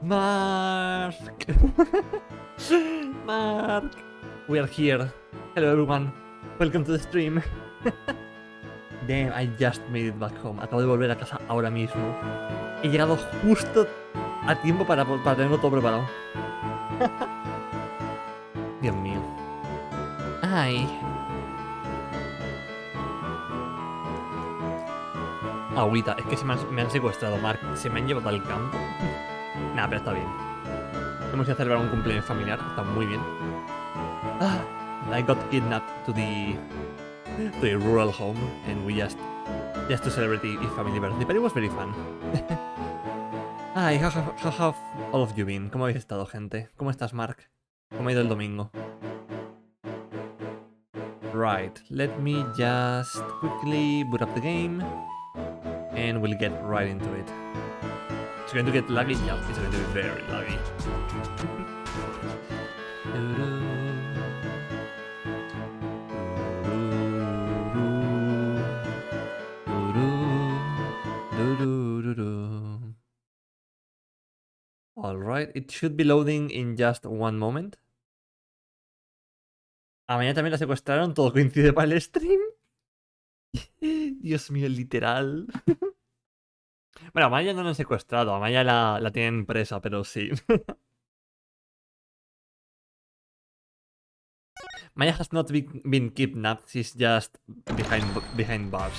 Mark! Mark! We are here. Hello everyone. Welcome to the stream. Damn, I just made it back home. Acabo de volver a casa ahora mismo. He llegado justo a tiempo para tenerlo todo preparado. Dios mío. Ay. Agüita, es que me han secuestrado, Mark. Se me han llevado al campo. Nah, pero está bien. Hemos ido a celebrar un cumpleaños familiar. Está muy bien. I got kidnapped to the rural home, and we just to celebrate the family birthday, but it was very fun. Hi, how have all of you been? ¿Cómo habéis estado, gente? ¿Cómo estás, Mark? ¿Cómo ha ido el domingo? Right, let me just quickly boot up the game, and we'll get right into it. It's going to get laggy? Yeah, it's going to be very laggy. Alright, it should be loading in just one moment. A mañana también la secuestraron, todo coincide para el stream. Dios mío, literal. Bueno, a Maya no la han secuestrado, a Maya la tienen presa, pero sí. Maya has not been kidnapped, she's just behind bars.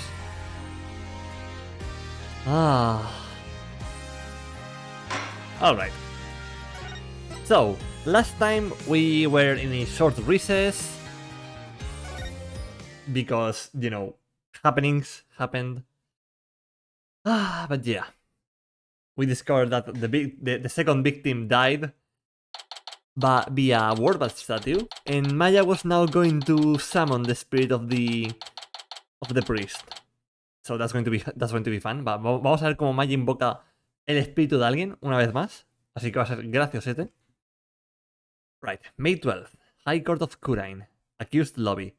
Alright. So, last time we were in a short recess. Because, you know, happenings happened. But yeah. We discovered that the second victim died via Warbot statue, and Maya was now going to summon the spirit of the priest. So that's going to be fun. Vamos a ver cómo Maya invoca el espíritu de alguien una vez más. Así que va a ser graciosete. Right, May 12th, High Court of Kurain, Accused Lobby.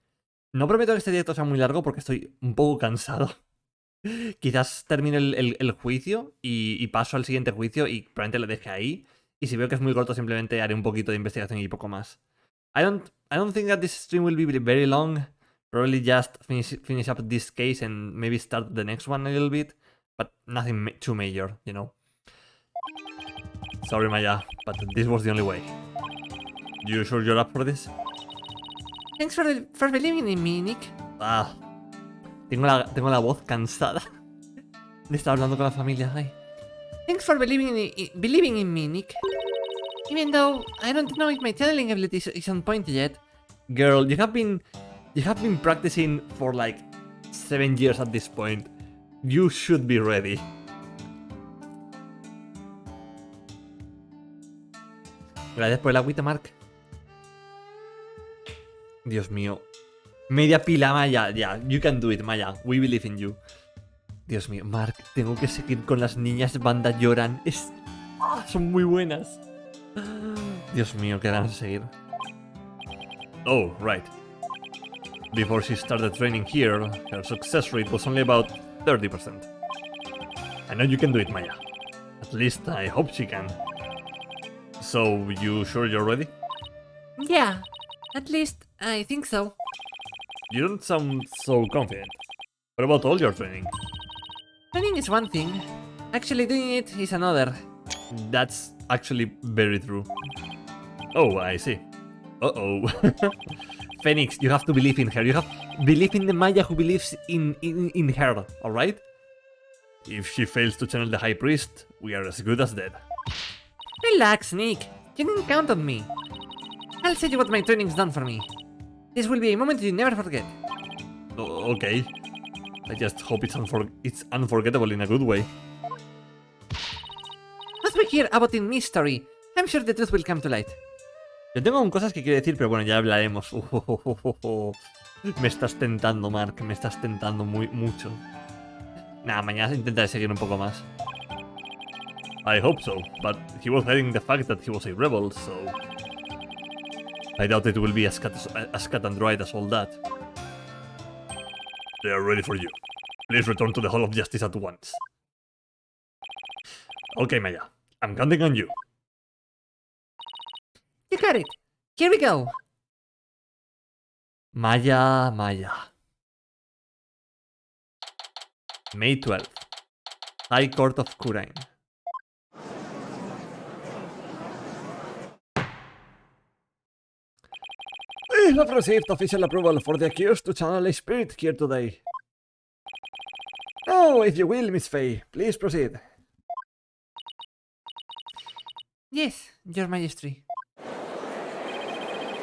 No prometo que este directo sea muy largo porque estoy un poco cansado. Quizás termine el juicio y paso al siguiente juicio y probablemente lo deje ahí. Y si veo que es muy corto, simplemente haré un poquito de investigación y poco más. I don't think that this stream will be very long. Probably just finish up this case and maybe start the next one a little bit. But nothing too major, you know. Sorry, Maya, but this was the only way. You sure you're up for this? Thanks for believing in me, Nick. Tengo la voz cansada de estar hablando con la familia. Ay. Thanks for believing in me, Nick. Even though I don't know if my channeling ability is on point yet. Girl, you have been practicing for like 7 years at this point. You should be ready. Gracias por el agüita, Mark. Dios mío. Media pila, Maya. Yeah, you can do it, Maya. We believe in you. Dios mío, Mark, tengo que seguir con las niñas banda lloran. Son muy buenas. Dios mío, qué ganas de seguir. Oh, right. Before she started training here, her success rate was only about 30%. I know you can do it, Maya. At least I hope she can. So, you sure you're ready? Yeah, at least I think so. You don't sound so confident. What about all your training? Training is one thing. Actually doing it is another. That's actually very true. Oh, I see. Uh-oh. Phoenix, you have to believe in her. You have to believe in the Maya who believes in her, alright? If she fails to channel the High Priest, we are as good as dead. Relax, Nick. You can count on me. I'll tell you what my training's done for me. This will be a moment you never forget. Okay. I just hope it's unforgettable in a good way. As we hear about the mystery, I'm sure the truth will come to light. Yo tengo cosas que quiero decir, pero bueno, ya hablaremos. Me estás tentando, Mark. Me estás tentando mucho. Nada, mañana intentaré seguir un poco más. I hope so, but he was hiding the fact that he was a rebel, so... I doubt it will be as cut and dried as all that. They are ready for you. Please return to the Hall of Justice at once. Okay, Maya. I'm counting on you. got it. Here we go. Maya, Maya. May 12th. High Court of Kurain. We have received official approval for the accused to channel a spirit here today. Oh, if you will, Miss Faye, please proceed. Yes, Your Majesty.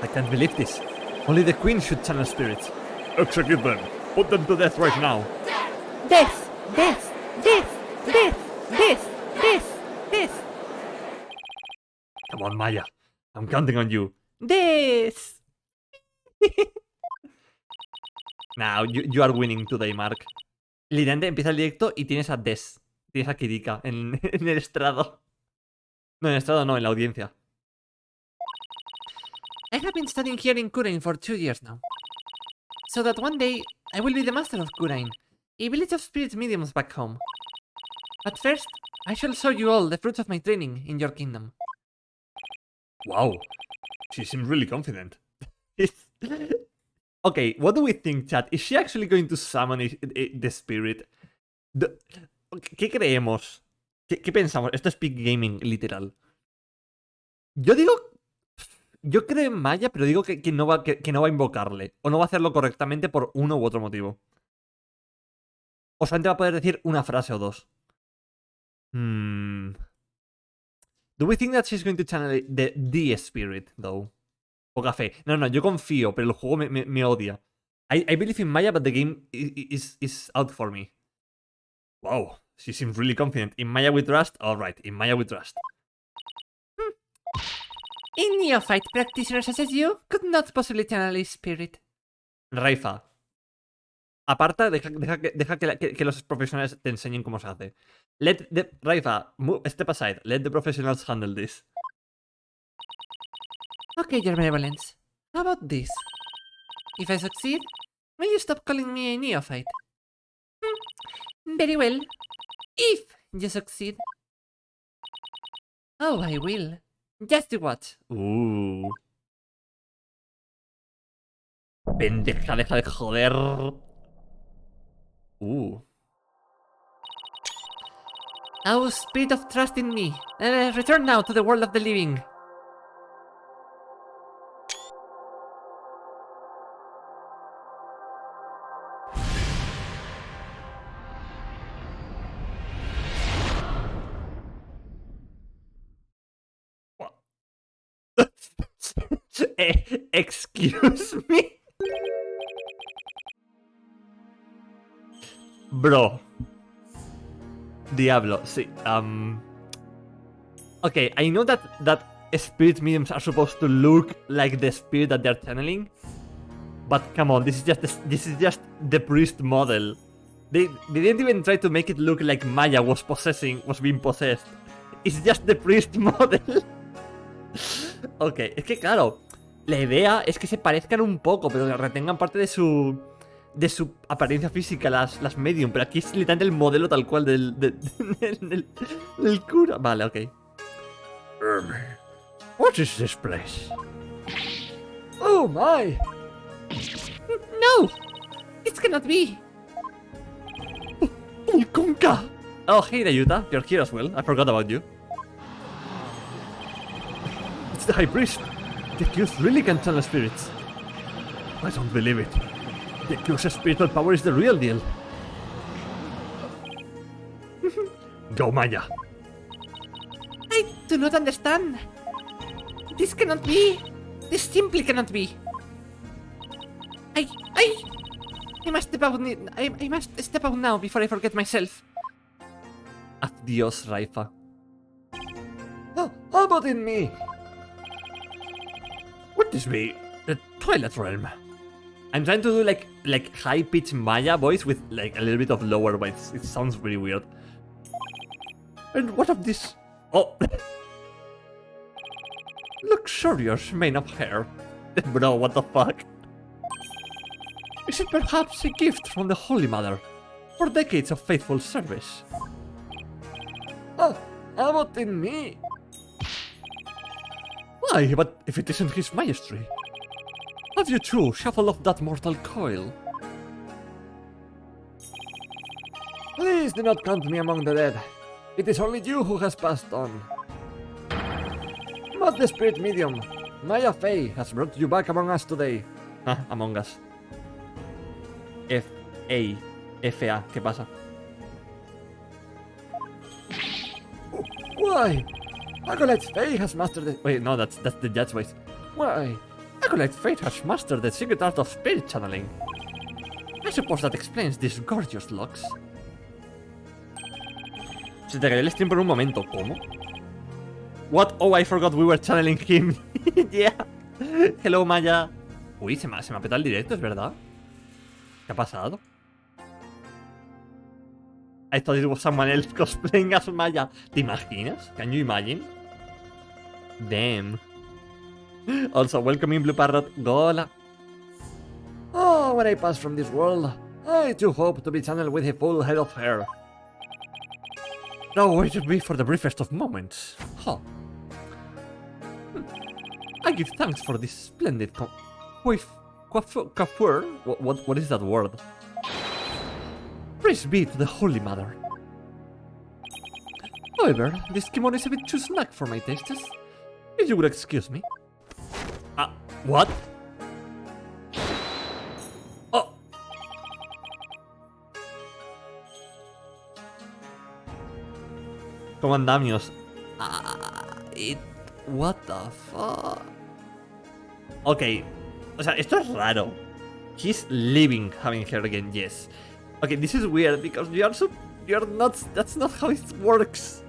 I can't believe this. Only the Queen should channel spirits. Execute them. Put them to death right now. Death! Death! Death! Death! Death! Death! Death! Come on, Maya. I'm counting on you. Death! Now, you are winning today, Mark. Literalmente empieza el directo y tienes a Des. Tienes a Kirika en el estrado. No, en el estrado no, en la audiencia. I have been studying here in Kurain for 2 years now. So that one day, I will be the master of Kurain, a village of spirit mediums back home. But first, I shall show you all the fruits of my training in your kingdom. Wow. She seems really confident. Okay, what do we think, chat? Is she actually going to summon the spirit? ¿Qué creemos? ¿Qué pensamos? Esto es Peak Gaming, literal. Yo digo... Yo creo en Maya, pero digo que no va a invocarle. O no va a hacerlo correctamente por uno u otro motivo. O solamente va a poder decir una frase o dos. Do we think that she's going to channel the spirit, though? Poca fe. No, yo confío, pero el juego me odia. I believe in Maya, but the game is out for me. Wow, she seems really confident. In Maya we trust? Alright, in Maya we trust. A neophyte practitioner such as you could not possibly channel a spirit. Raifa. Aparta, deja que los profesionales te enseñen cómo se hace. Raifa, step aside. Let the professionals handle this. Okay, Your Benevolence. How about this? If I succeed, will you stop calling me a neophyte? Very well. If you succeed. Oh, I will. Just you watch. Pendeja, deja de joder. Oh, spirit of trust in me. Return now to the world of the living. Excuse me? Bro. Diablo, sí. Okay, I know that spirit mediums are supposed to look like the spirit that they're channeling, but come on, this is just the priest model. They didn't even try to make it look like Maya was being possessed. It's just the priest model. Ok, es que claro, la idea es que se parezcan un poco, pero que retengan parte de su apariencia física, las medium. Pero aquí es literalmente el modelo tal cual del cura. Vale, ok. What is this place? Oh my! No! This cannot be! Pulkunka! Oh, hey Dayuta, you're here as well. I forgot about you. It's the High Priest. The accused really can channel spirits. I don't believe it. The accused's spiritual power is the real deal. Go, Maya. I do not understand. This cannot be. This simply cannot be. I must step out. I must step out now before I forget myself. Adios, Raifa. Oh, how about in me? Would this be the Twilight Realm? I'm trying to do like high-pitched Maya voice with like a little bit of lower voice. It sounds really weird. And what of this? Oh, luxurious mane of hair. Bro, what the fuck? Is it perhaps a gift from the Holy Mother for decades of faithful service? Oh, how about in me? Why, but if it isn't his majesty? Have you two shuffle off that mortal coil? Please do not count me among the dead. It is only you who has passed on. But the spirit medium, Maya Fey, has brought you back among us today. Ah, Among Us. F-A. F-A. ¿Qué pasa? Why? Acolyte Fey has mastered the... Wait, no, that's the judge voice. Why? Acolyte Fate has mastered the secret art of spirit channeling. I suppose that explains these gorgeous locks. Se te cayó el stream por un momento. ¿Cómo? What? Oh, I forgot we were channeling him. Yeah. Hello, Maya. Uy, se me ha petado el directo, ¿es verdad? ¿Qué ha pasado? I thought it was someone else cosplaying as Maya. ¿Te imaginas? Can you imagine? Damn. Also, welcome in Blue Parrot. Gola. Oh, when I pass from this world, I too hope to be channeled with a full head of hair. No, wait me for the briefest of moments. Huh. I give thanks for this splendid coiffure. What is that word? Praise be to the Holy Mother. However, this kimono is a bit too snug for my tastes. If you would excuse me. What? Oh! ¿Cómo andamios? What the fuck? Ok. O sea, esto es raro. He's leaving having her again, yes. Okay, this is weird because you're not. That's not how it works.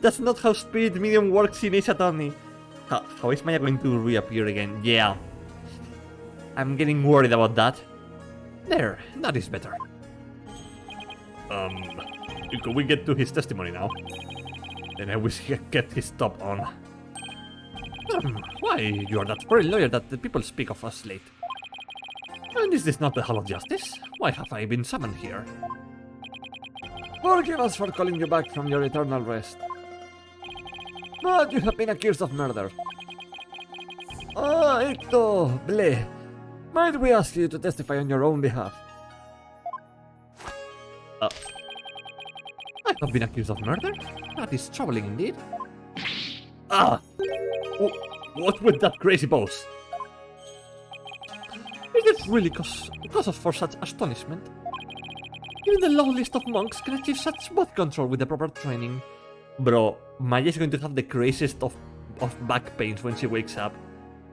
That's not how Spirit Medium works in Ace Attorney. How is Maya going to reappear again? Yeah. I'm getting worried about that. There, that is better. Could we get to his testimony now? Then I wish he could get his top on. Why, you are that very lawyer that the people speak of us late. And is this not the Hall of Justice? Why have I been summoned here? Forgive us for calling you back from your eternal rest. But you have been accused of murder. Ah, Ito, bleh. Might we ask you to testify on your own behalf? I have been accused of murder? That is troubling indeed. What with that crazy pose? Is it really cause for such astonishment? Even the lowliest of monks can achieve such body control with the proper training. Bro, Maya is going to have the craziest of back pains when she wakes up.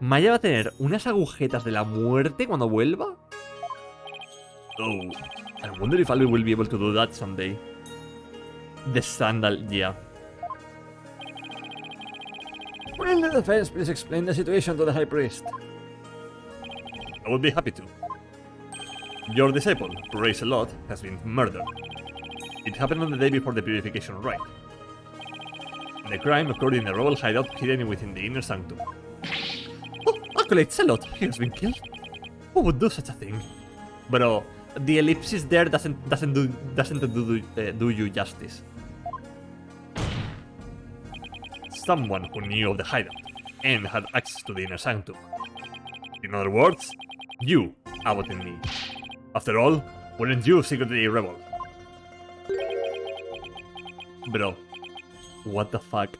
Maya va a tener unas agujetas de la muerte cuando vuelva. Oh, I wonder if Ali will be able to do that someday. The sandal, yeah. Will the defense please explain the situation to the High Priest? I would be happy to. Your disciple, Praise a Lot, has been murdered. It happened on the day before the purification rite. The crime occurred in a rebel hideout hidden within the inner sanctum. Oh, Acolyte Celot, he has been killed. Who would do such a thing? Bro, the ellipsis there doesn't do you justice. Someone who knew of the hideout and had access to the inner sanctum. In other words, you, Abbot and me. After all, weren't you secretly a rebel? Bro, what the fuck?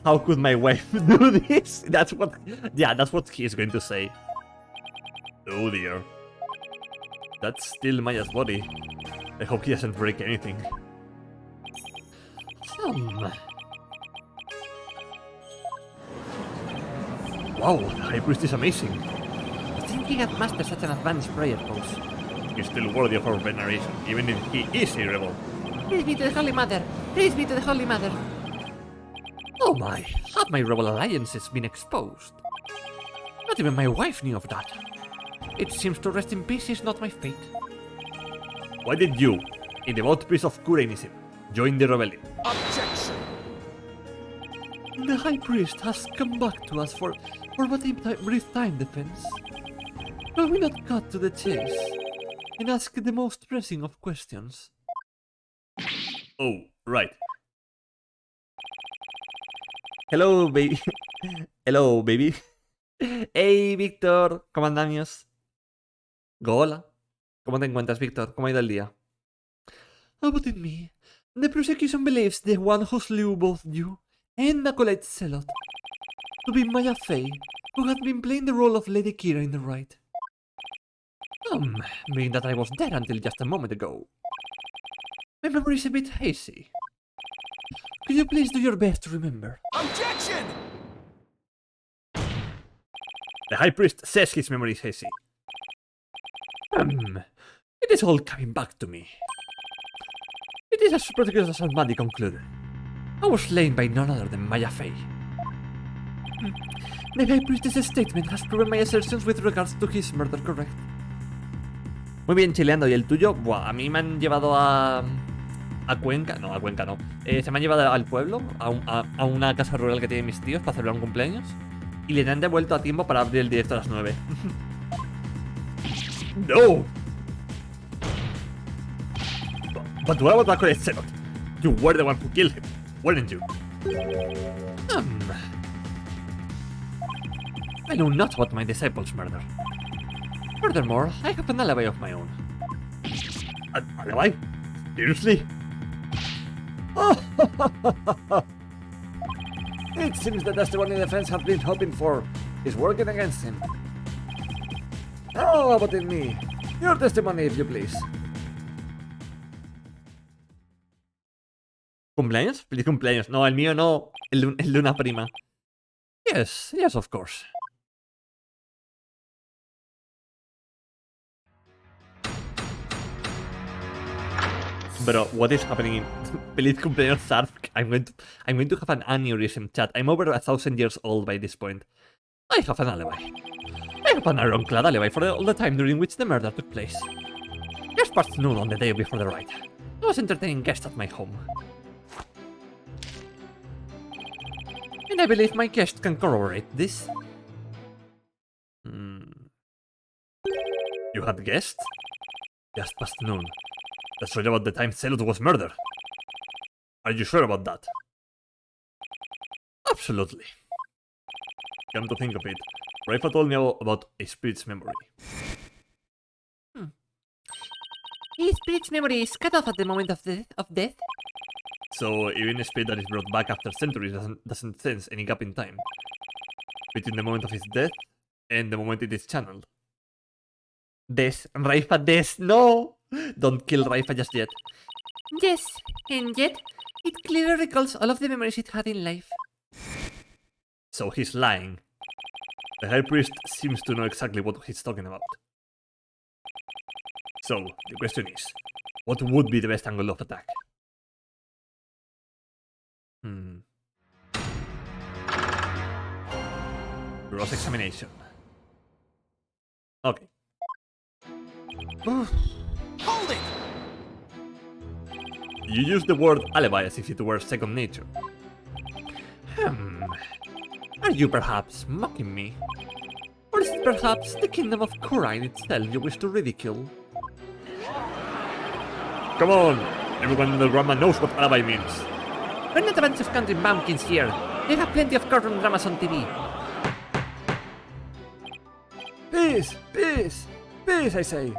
How could my wife do this? That's what he's going to say. Oh dear. That's still Maya's body. I hope he doesn't break anything. Wow, the High Priest is amazing. I think he had mastered such an advanced prayer pose. He's still worthy of our veneration, even if he is a rebel. Praise be to the Holy Mother! Praise be to the Holy Mother! Oh my, have my rebel alliances been exposed? Not even my wife knew of that. It seems to rest in peace is not my fate. Why did you, a devout priest of Kurainism, join the rebellion? Objection! The High Priest has come back to us for but a brief time, defense. Will we not cut to the chase and ask the most pressing of questions? Oh, right. Hello, baby. Hello, baby. Hey, Víctor. ¿Cómo andamos? Hola. ¿Cómo te encuentras, Víctor? ¿Cómo ha ido el día? How about in me? The prosecution believes the one who slew both you and Nicolette Selot to be Maya Fey, who had been playing the role of Lady Kira in the ride. Being that I was there until just a moment ago. My memory is a bit hazy. Could you please do your best to remember? Objection! The High Priest says his memory is hazy. It is all coming back to me. It is as particular as Almadi concluded. I was slain by none other than Maya Fey. The High Priestess' statement has proven my assertions with regards to his murder correct. Muy bien, chileando. ¿Y el tuyo? Buah, a mí me han llevado a Cuenca. No, a Cuenca no. Se me han llevado al pueblo, a una casa rural que tienen mis tíos para celebrar un cumpleaños. Y le han devuelto a tiempo para abrir el directo a las 9. No! But what about Nicolette Selot? You were the one who killed him, weren't you? I know not about my disciples' murder. Furthermore, I have an alibi of my own. An alibi? Seriously? It seems that that's the one the defense have been hoping for. Is working against him. How about in me? Your testimony, if you please. ¿Cumpleaños? Feliz cumpleaños. No, el mío no. El de una prima. Yes, of course. Bro, what is happening in Feliz cumpleaños, Sarf? I'm going to have an aneurysm, chat. I'm over 1,000 years old by this point. I have an alibi. I have an ironclad alibi for all the time during which the murder took place. Just past noon on the day before the ride. I was entertaining guests at my home. And I believe my guests can corroborate this. You had guests? Just past noon. That's right about the time Selot was murdered. Are you sure about that? Absolutely. Come to think of it, Raifa told me about a spirit's memory. His spirit's memory is cut off at the moment of death. So even a spirit that is brought back after centuries doesn't sense any gap in time between the moment of his death and the moment it is channeled. Des, Raifa, Des, no! Don't kill Raifa just yet. Yes, and yet, it clearly recalls all of the memories it had in life. So he's lying. The High Priest seems to know exactly what he's talking about. So, the question is, what would be the best angle of attack? Cross-examination. Okay. Hold it! You use the word alibi as if it were second nature. Are you perhaps mocking me? Or is it perhaps the kingdom of Khura'in itself you wish to ridicule? Come on! Everyone in the drama knows what alibi means. We're not a bunch of country bumpkins here. They have plenty of cartoon dramas on TV. Peace! Peace! Peace, I say!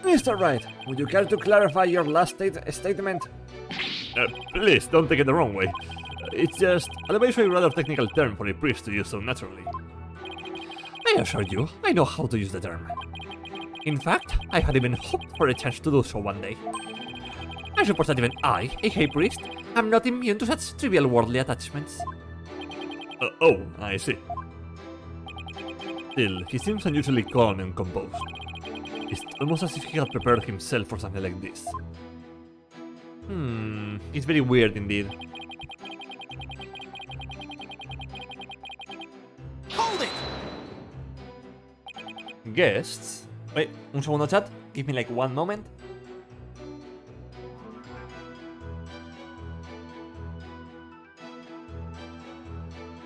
Mr. Wright, would you care to clarify your last statement? Please, don't take it the wrong way. It's just, alibi is a rather technical term for a priest to use so naturally. I assure you, I know how to use the term. In fact, I had even hoped for a chance to do so one day. I suppose that even I, a high priest, am not immune to such trivial worldly attachments. Oh, I see. Still, he seems unusually calm and composed. It's almost as if he had prepared himself for something like this. It's very weird indeed. Hold it! Guests? Wait, un segundo, chat. Give me like one moment.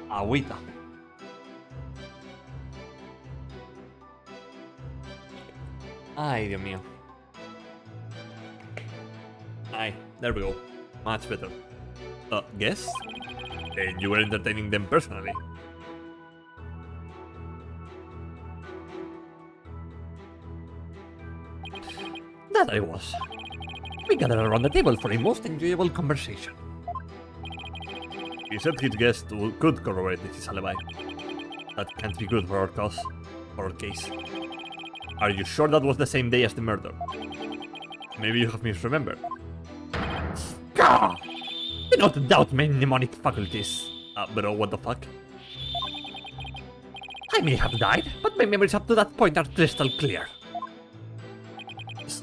Agüita. Ay, Dios mío. Ay, there we go. Much better. Guests? And you were entertaining them personally. That I was. We gathered around the table for a most enjoyable conversation. He said his guest could corroborate his alibi. That can't be good for our cause, for our case. Are you sure that was the same day as the murder? Maybe you have misremembered. Gah! Do not doubt my mnemonic faculties. Bro, what the fuck? I may have died, but my memories up to that point are crystal clear.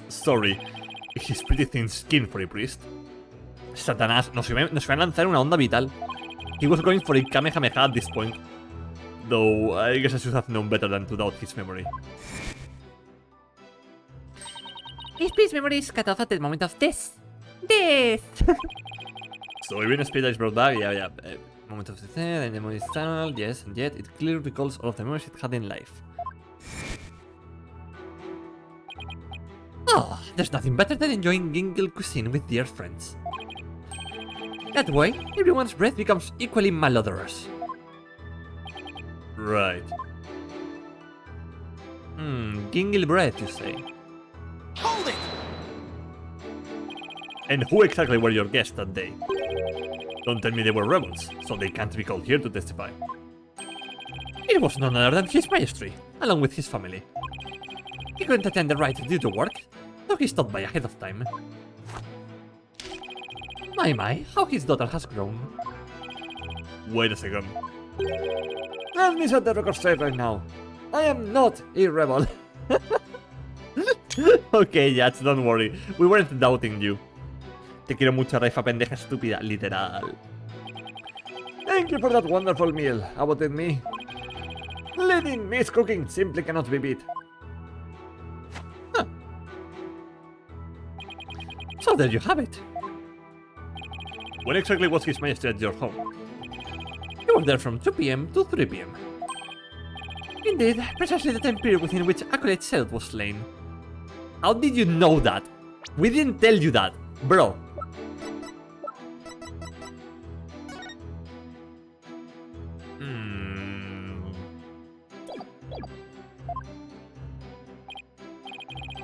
Sorry, he's pretty thin skin for a priest. Satanás, nos iba a lanzar una onda vital. He was going for a Kamehameha at this point. Though, I guess I should have known better than to doubt his memory. His priest's memory is cut off at the moment of death. Death! So even Spirit is brought back, yeah. Moment of death, and the memory is channeled, yes, and yet it clearly recalls all of the memories it had in life. Oh, there's nothing better than enjoying Gingle cuisine with dear friends. That way, everyone's breath becomes equally malodorous. Right. Gingle breath, you say? Hold it! And who exactly were your guests that day? Don't tell me they were rebels, so they can't be called here to testify. It was none other than His Majesty, along with his family. He couldn't attend the rite due to work, so he stopped by ahead of time. My, how his daughter has grown. Wait a second. Let me set the record straight right now. I am not a rebel. Okay, Yats, don't worry. We weren't doubting you. Te quiero mucho, Raifa pendeja estúpida, literal. Thank you for that wonderful meal. About it, me? Lady Miss cooking simply cannot be beat. So there you have it. When exactly was His Majesty at your home? You were there from 2 PM to 3 PM. Indeed, precisely the time period within which Acolyte Self was slain. How did you know that? We didn't tell you that, bro.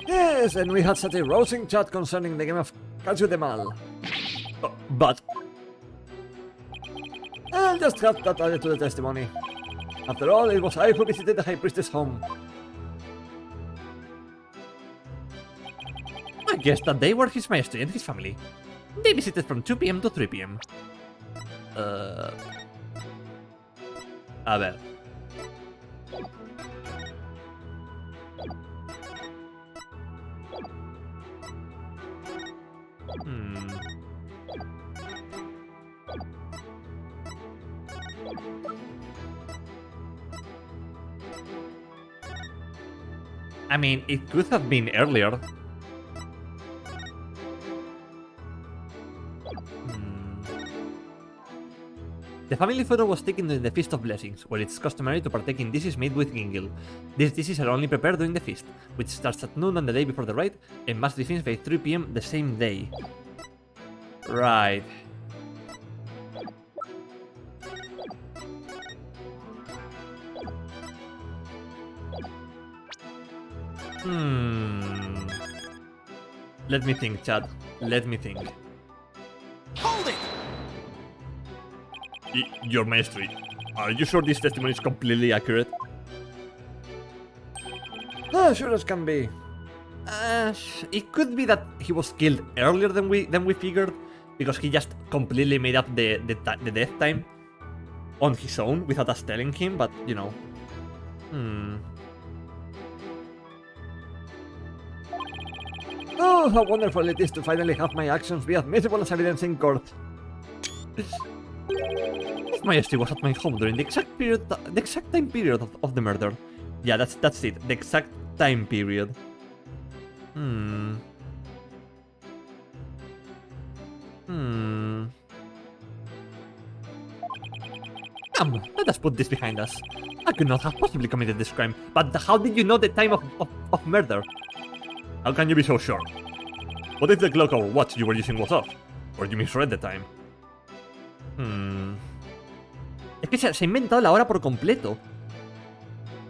Yes, and we had such a rousing chat concerning the game of Catch the Mal. But I'll just have that added to the testimony. After all, it was I who visited the High Priestess' home. I guess that they were His Majesty and his family. They visited from 2 PM to 3 PM. A ver. I mean, it could have been earlier. The family photo was taken during the Feast of Blessings, where it's customary to partake in dishes made with gingle. These dishes are only prepared during the feast, which starts at noon on the day before the rite and must be finished by 3 PM the same day. Right. Let me think, Chad. Let me think. Hold it! Your Majesty, are you sure this testimony is completely accurate? Sure as can be. It could be that he was killed earlier than we figured, because he just completely made up the death time on his own without us telling him. But you know, Oh, how wonderful it is to finally have my actions be admissible as evidence in court. His Majesty was at my home during the exact time period of the murder. Yeah, that's it. The exact time period. Come, let us put this behind us. I could not have possibly committed this crime, but how did you know the time of murder? How can you be so sure? What if the clock or watch you were using was off? Or you misread the time? Es que se ha inventado la hora por completo.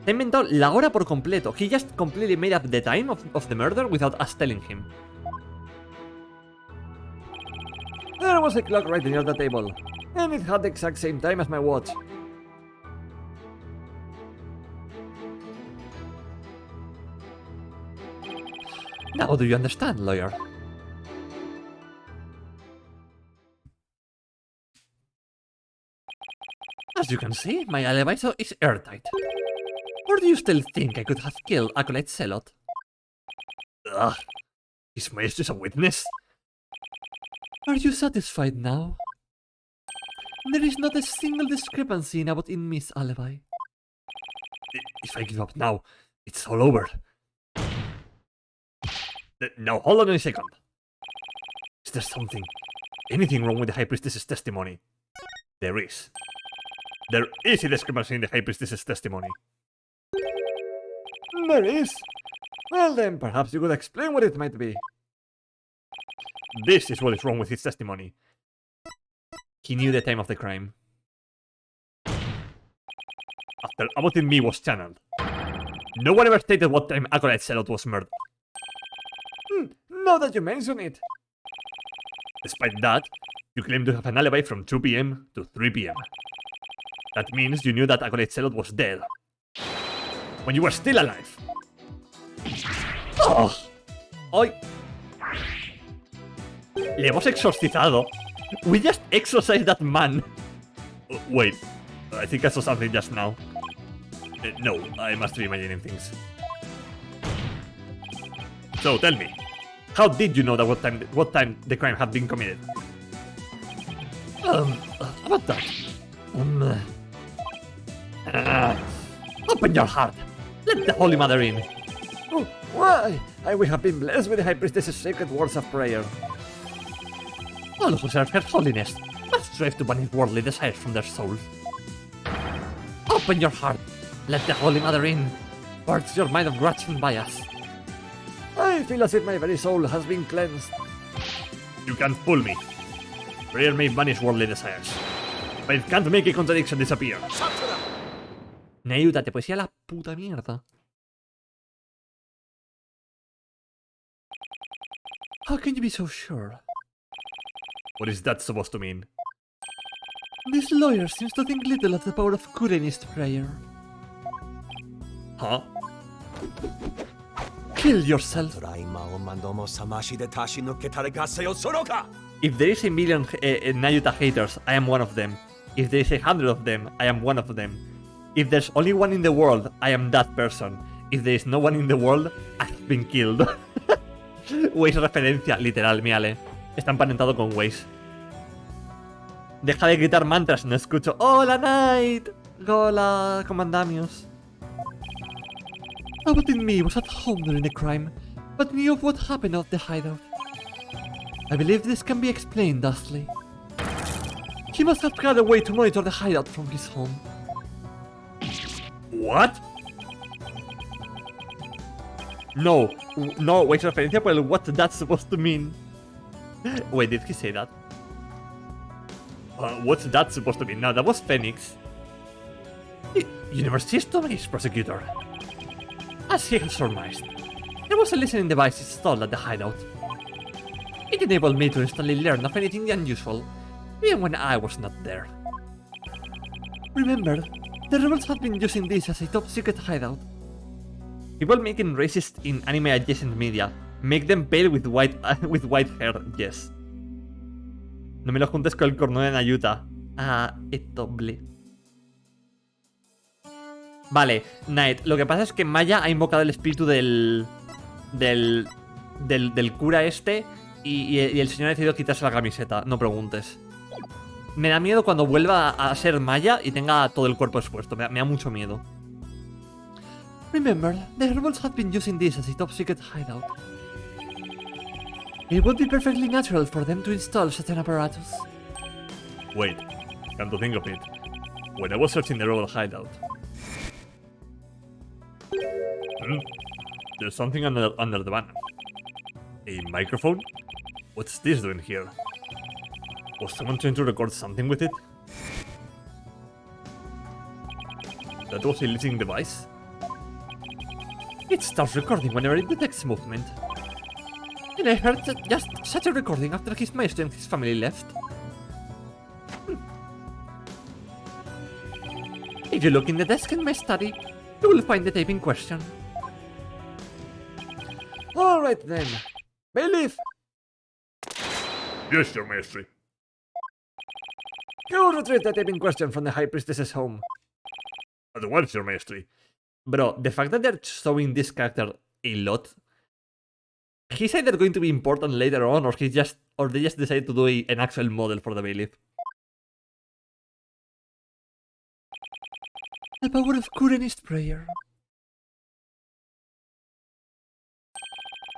Se ha inventado la hora por completo. He just completely made up the time of the murder without us telling him. There was a clock right near the table, and it had the exact same time as my watch. Now do you understand, lawyer? As you can see, my alibi is airtight. Or do you still think I could have killed Acolyte Celot? Ugh. Is Maestro a witness? Are you satisfied now? There is not a single discrepancy in Abbott in Miss alibi. If I give up now, it's all over. Now, hold on a second. Is there anything wrong with the High Priestess's testimony? There is. There is a discrepancy in the High Priestess's testimony. There is. Well then, perhaps you could explain what it might be. This is what is wrong with his testimony. He knew the time of the crime. After Abbott in Me was channeled, no one ever stated what time Acolyte Celot was murdered. Now that you mention it. Despite that, you claim to have an alibi from 2 PM to 3 PM. That means you knew that Acolyte Celot was dead. When you were still alive. ¡Oh! ¡Ay! Le hemos exorcizado. We just exorcised that man. Wait, I think I saw something just now. No, I must be imagining things. So tell me, how did you know that what time the crime had been committed? About that. Open your heart. Let the Holy Mother in. Oh, why? We have been blessed with the High Priestess's sacred words of prayer. All who serve her holiness must strive to banish worldly desires from their souls. Open your heart. Let the Holy Mother in. Purge your mind of grudge and bias. I feel as if my very soul has been cleansed. You can't fool me. Prayer may banish worldly desires, but it can't make a contradiction disappear. Neayuda, te puedes ir a la puta mierda. How can you be so sure? What is that supposed to mean? This lawyer seems to think little of the power of Kurenist prayer. Huh? Kill yourself. If there is a million Nayuta haters, I am one of them. If there is 100 of them, I am one of them. If there's only one in the world, I am that person. If there is no one in the world, I've been killed. Waze referencia, literal, mírale. Está emparentado con Waze. Deja de gritar mantras, no escucho. ¡Hola, Knight! ¡Hola, comandamios! Abbott in Me was at home during the crime, but knew of what happened at the hideout. I believe this can be explained thusly. He must have had a way to monitor the hideout from his home. What? No, wait, referencia por el what that's supposed to mean. Wait, did he say that? What's that supposed to mean? No, that was Phoenix. You never ceased to amaze, prosecutor. As he had surmised, there was a listening device installed at the hideout. It enabled me to instantly learn of anything unusual, even when I was not there. Remember, the rebels had been using this as a top-secret hideout. People making racist in anime-adjacent media make them pale with white hair, yes. No me lo juntes con el corno de Nayuta. Ah, es doble. Vale, Knight, lo que pasa es que Maya ha invocado el espíritu del cura este y el señor ha decidido quitarse la camiseta, no preguntes. Me da miedo cuando vuelva a ser Maya y tenga todo el cuerpo expuesto, me da mucho miedo. Remember, the rebels have been using this as a top-secret hideout. It would be perfectly natural for them to install such an apparatus. Wait, come to think of it, when I was searching the rebel hideout... There's something under the banner. A microphone? What's this doing here? Was someone trying to record something with it? That was a listening device. It starts recording whenever it detects movement. And I heard just such a recording after his maestro and his family left. If you look in the desk in my study, you will find the tape in question. Alright then. Bailiff, Yes, your maestro. go retrieve the tape in question from the High Priestess's home. At once, your maestro. Bro, the fact that they're showing this character a lot, he's either going to be important later on, or they just decided to do an actual model for the bailiff. The power of Kurenist prayer.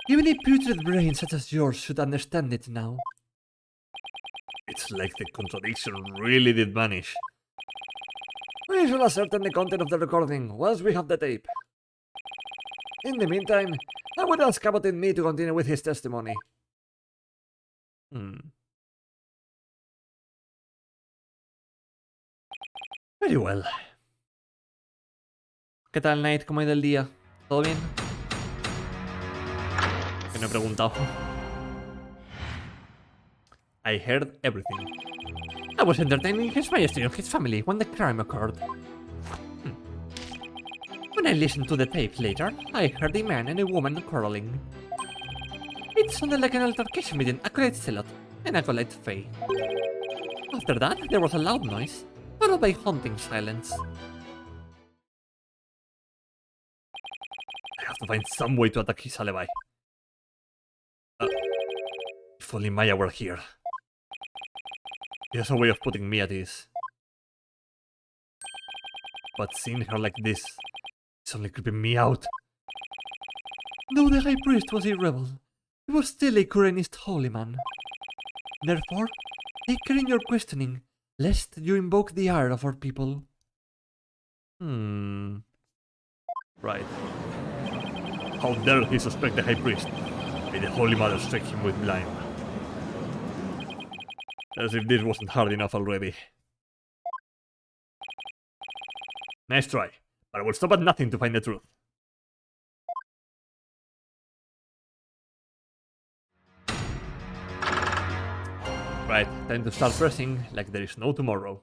Even a putrid brain such as yours should understand it now. It's like the contradiction really did vanish. We shall ascertain the content of the recording once we have the tape. In the meantime, I would ask Cabot and me to continue with his testimony. Very well. ¿Qué tal, Knight? ¿Cómo ha ido el día? ¿Todo bien? Que no he preguntado. I heard everything. I was entertaining his majesty and his family when the crime occurred. When I listened to the tape later, I heard a man and a woman quarreling. It sounded like an altercation between Acolyte Zealot and Acolyte Fae. After that, there was a loud noise, followed by haunting silence. I have to find some way to attack his alibi. If only Maya were here. He has a way of putting me at ease. But seeing her like this, it's only creeping me out. Though the High Priest was a rebel, he was still a Kurenist holy man. Therefore, take care in your questioning, lest you invoke the ire of our people. Right. How dare he suspect the High Priest? May the Holy Mother strike him with blame. As if this wasn't hard enough already. Nice try, but I will stop at nothing to find the truth. Right, time to start pressing like there is no tomorrow.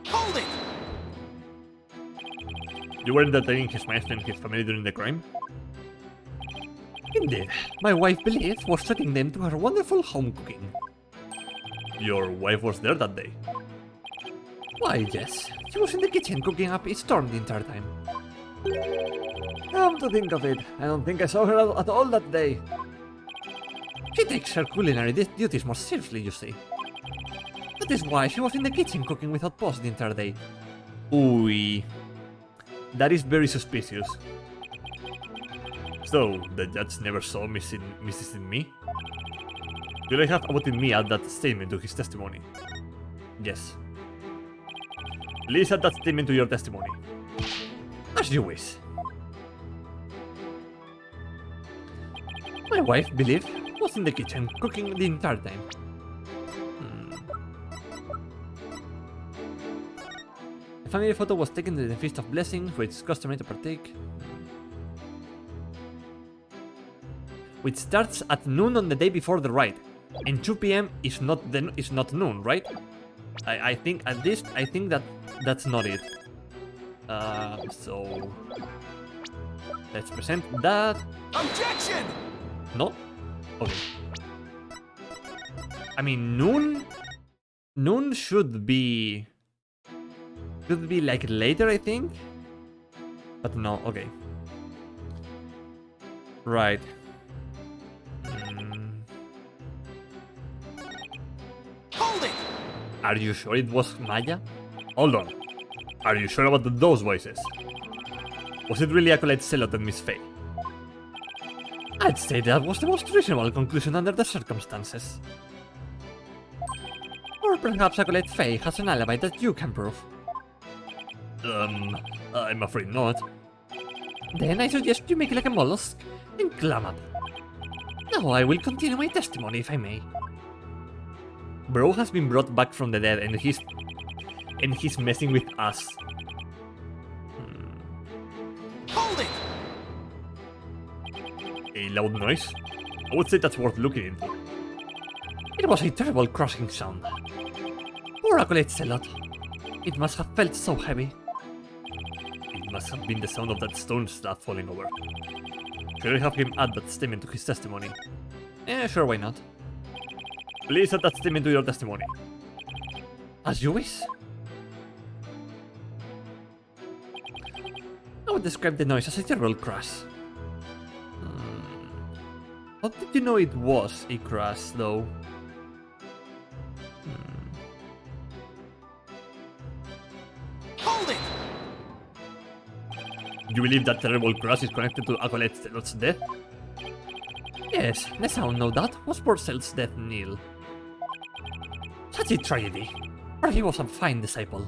Hold it! You were entertaining his master and his family during the crime? Indeed, my wife Believe was treating them to her wonderful home cooking. Your wife was there that day. Why, yes, she was in the kitchen cooking up a storm the entire time. Come to think of it, I don't think I saw her at all that day. She takes her culinary duties more seriously, you see. That is why she was in the kitchen cooking without pause the entire day. Ooh. That is very suspicious. So, the judge never saw Mrs. in me? Will I have about in me add that statement to his testimony? Yes. Please add that statement to your testimony. As you wish. My wife, Believe, was in the kitchen cooking the entire time. A family photo was taken during the Feast of Blessing, which is customary to partake. Which starts at noon on the day before the rite, and 2 p.m. is not noon, right? I think at least that's not it. So let's present that. Objection! No? Okay. I mean, noon should be like later, I think. But no, okay. Right. Hold it! Are you sure it was Maya? Hold on. Are you sure about those voices? Was it really Acolyte Zealot and Miss Faye? I'd say that was the most reasonable conclusion under the circumstances. Or perhaps Acolyte Faye has an alibi that you can prove. I'm afraid not. Then I suggest you make like a mollusk and clam up. Now I will continue my testimony if I may. Bro has been brought back from the dead and And he's messing with us. Hold it! A loud noise? I would say that's worth looking into. It was a terrible crushing sound. Poor Acolyte's Zealot. It must have felt so heavy. It must have been the sound of that stone slab falling over. Should I have him add that statement to his testimony? Sure, why not? Please add that statement to your testimony. As you wish. I would describe the noise as a terrible crash. How did you know it was a crash, though? Hold it! You believe that terrible crash is connected to Acolyte Zealot's death? Yes, the sound, no doubt, was poor Cel's death knell. Such a tragedy, for he was a fine disciple.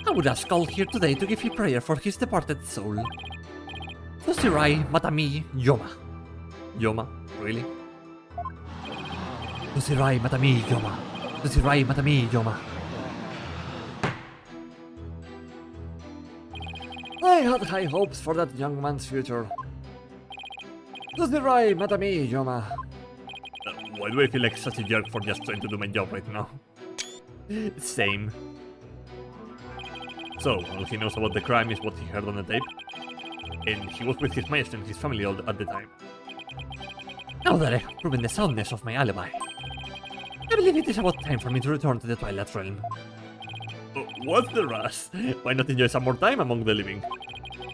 I would ask all here today to give a prayer for his departed soul. Tusirai Matami Yoma. Yoma? Really? Tusirai Matami Yoma. Tusirai Matami Yoma. I had high hopes for that young man's future. Tuzirai Matami Yoma. Why do I feel like such a jerk for just trying to do my job right now? Same. So, all he knows about the crime is what he heard on the tape. And he was with his maestro and his family at the time. Now that I have proven the soundness of my alibi, I believe it is about time for me to return to the Twilight Realm. What's the rush? Why not enjoy some more time among the living?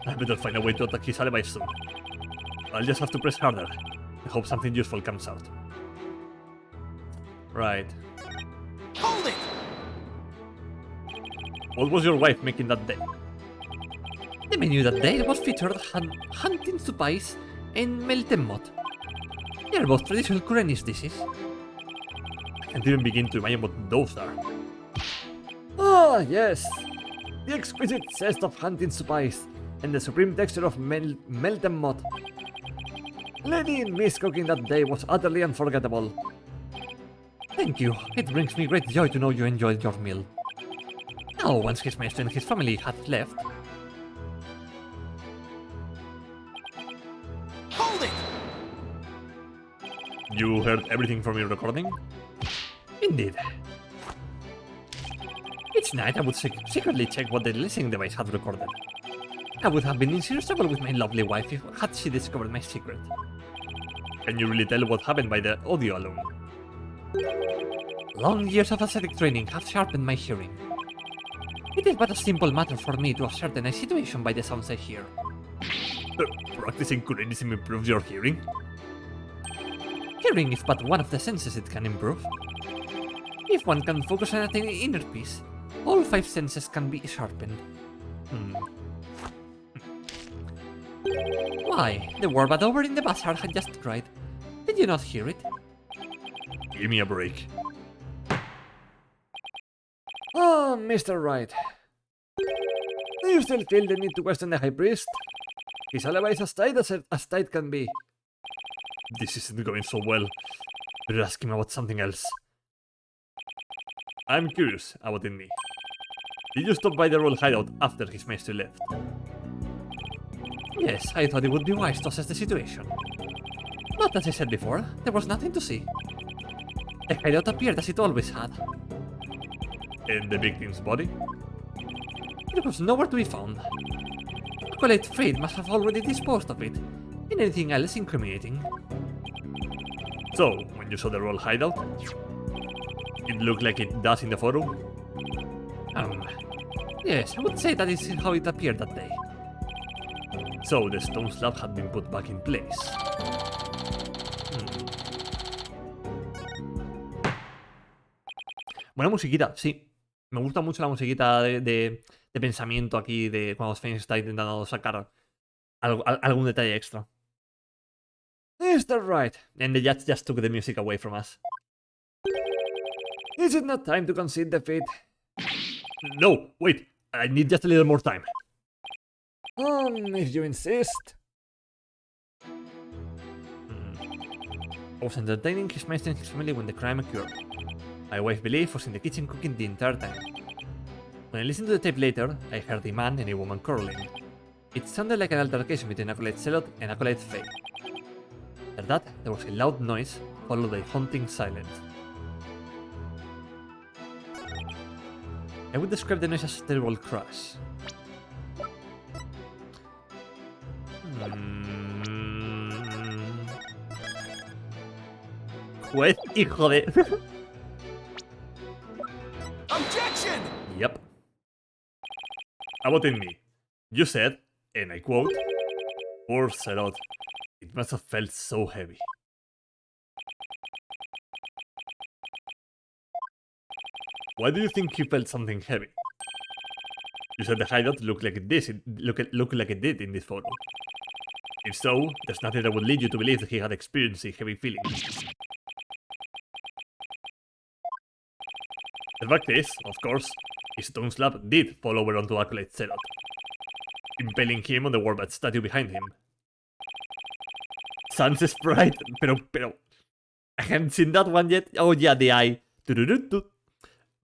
I better find a way to attack his alibi soon. I'll just have to press harder. I hope something useful comes out. Right. Hold it! What was your wife making that day? The menu that day was featured hunting supais and meltemot. They are both traditional Kurenis dishes. I can't even begin to imagine what those are. Ah, yes. The exquisite zest of hunting supplies and the supreme texture of melted mud. Lady and Miss cooking that day was utterly unforgettable. Thank you. It brings me great joy to know you enjoyed your meal. Now, once his master and his family had left, Hold it! You heard everything from your recording? indeed. Each night I would secretly check what the listening device had recorded. I would have been in serious trouble with my lovely wife if had she discovered my secret. Can you really tell what happened by the audio alone? Long years of ascetic training have sharpened my hearing. It is but a simple matter for me to ascertain a situation by the sounds I hear. Practicing Kurenism improves your hearing? Hearing is but one of the senses it can improve. If one can focus on attaining inner peace, all 5 senses can be sharpened. Why, the warbat over in the bazaar had just cried. Did you not hear it? Give me a break. Ah, Mr. Wright. Do you still feel the need to question the High Priest? His alibi is as tight can be. This isn't going so well. Better ask him about something else. I'm curious about Indy. Did you stop by the royal hideout after his master left? Yes, I thought it would be wise to assess the situation. But as I said before, there was nothing to see. The hideout appeared as it always had. And the victim's body? It was nowhere to be found. Acolyte Fate must have already disposed of it, and anything else incriminating. So, when you saw the royal hideout, it looked like it does in the photo? Yes, I would say that is how it appeared that day. So, the stone slab had been put back in place. Buena musiquita, sí. Me gusta mucho la musiquita de pensamiento aquí, de cuando Sven está intentando sacar algún detalle extra. Mr. Wright, And the judge just took the music away from us. is it not time to concede defeat? No, wait, I need just a little more time. If you insist. I was entertaining his master and his family when the crime occurred. My wife Believe was in the kitchen cooking the entire time. When I listened to the tape later, I heard a man and a woman quarreling. It sounded like an altercation between Acolyte Celot and Acolyte Faye. After that, there was a loud noise, followed by haunting silence. I would describe the noise as a terrible crash. Juez, hijo de... Objection! Yep. How about in me? You said, and I quote, "Poor Celot, it must have felt so heavy." Why do you think he felt something heavy? You said the hideout looked like it did in this photo. If so, there's nothing that would lead you to believe that he had experienced a heavy feeling. The fact is, of course, his stone slab did fall over onto Acolyte Celot, impaling him on the Warbat statue behind him. Sans sprite, pero... I haven't seen that one yet. Oh yeah, the eye.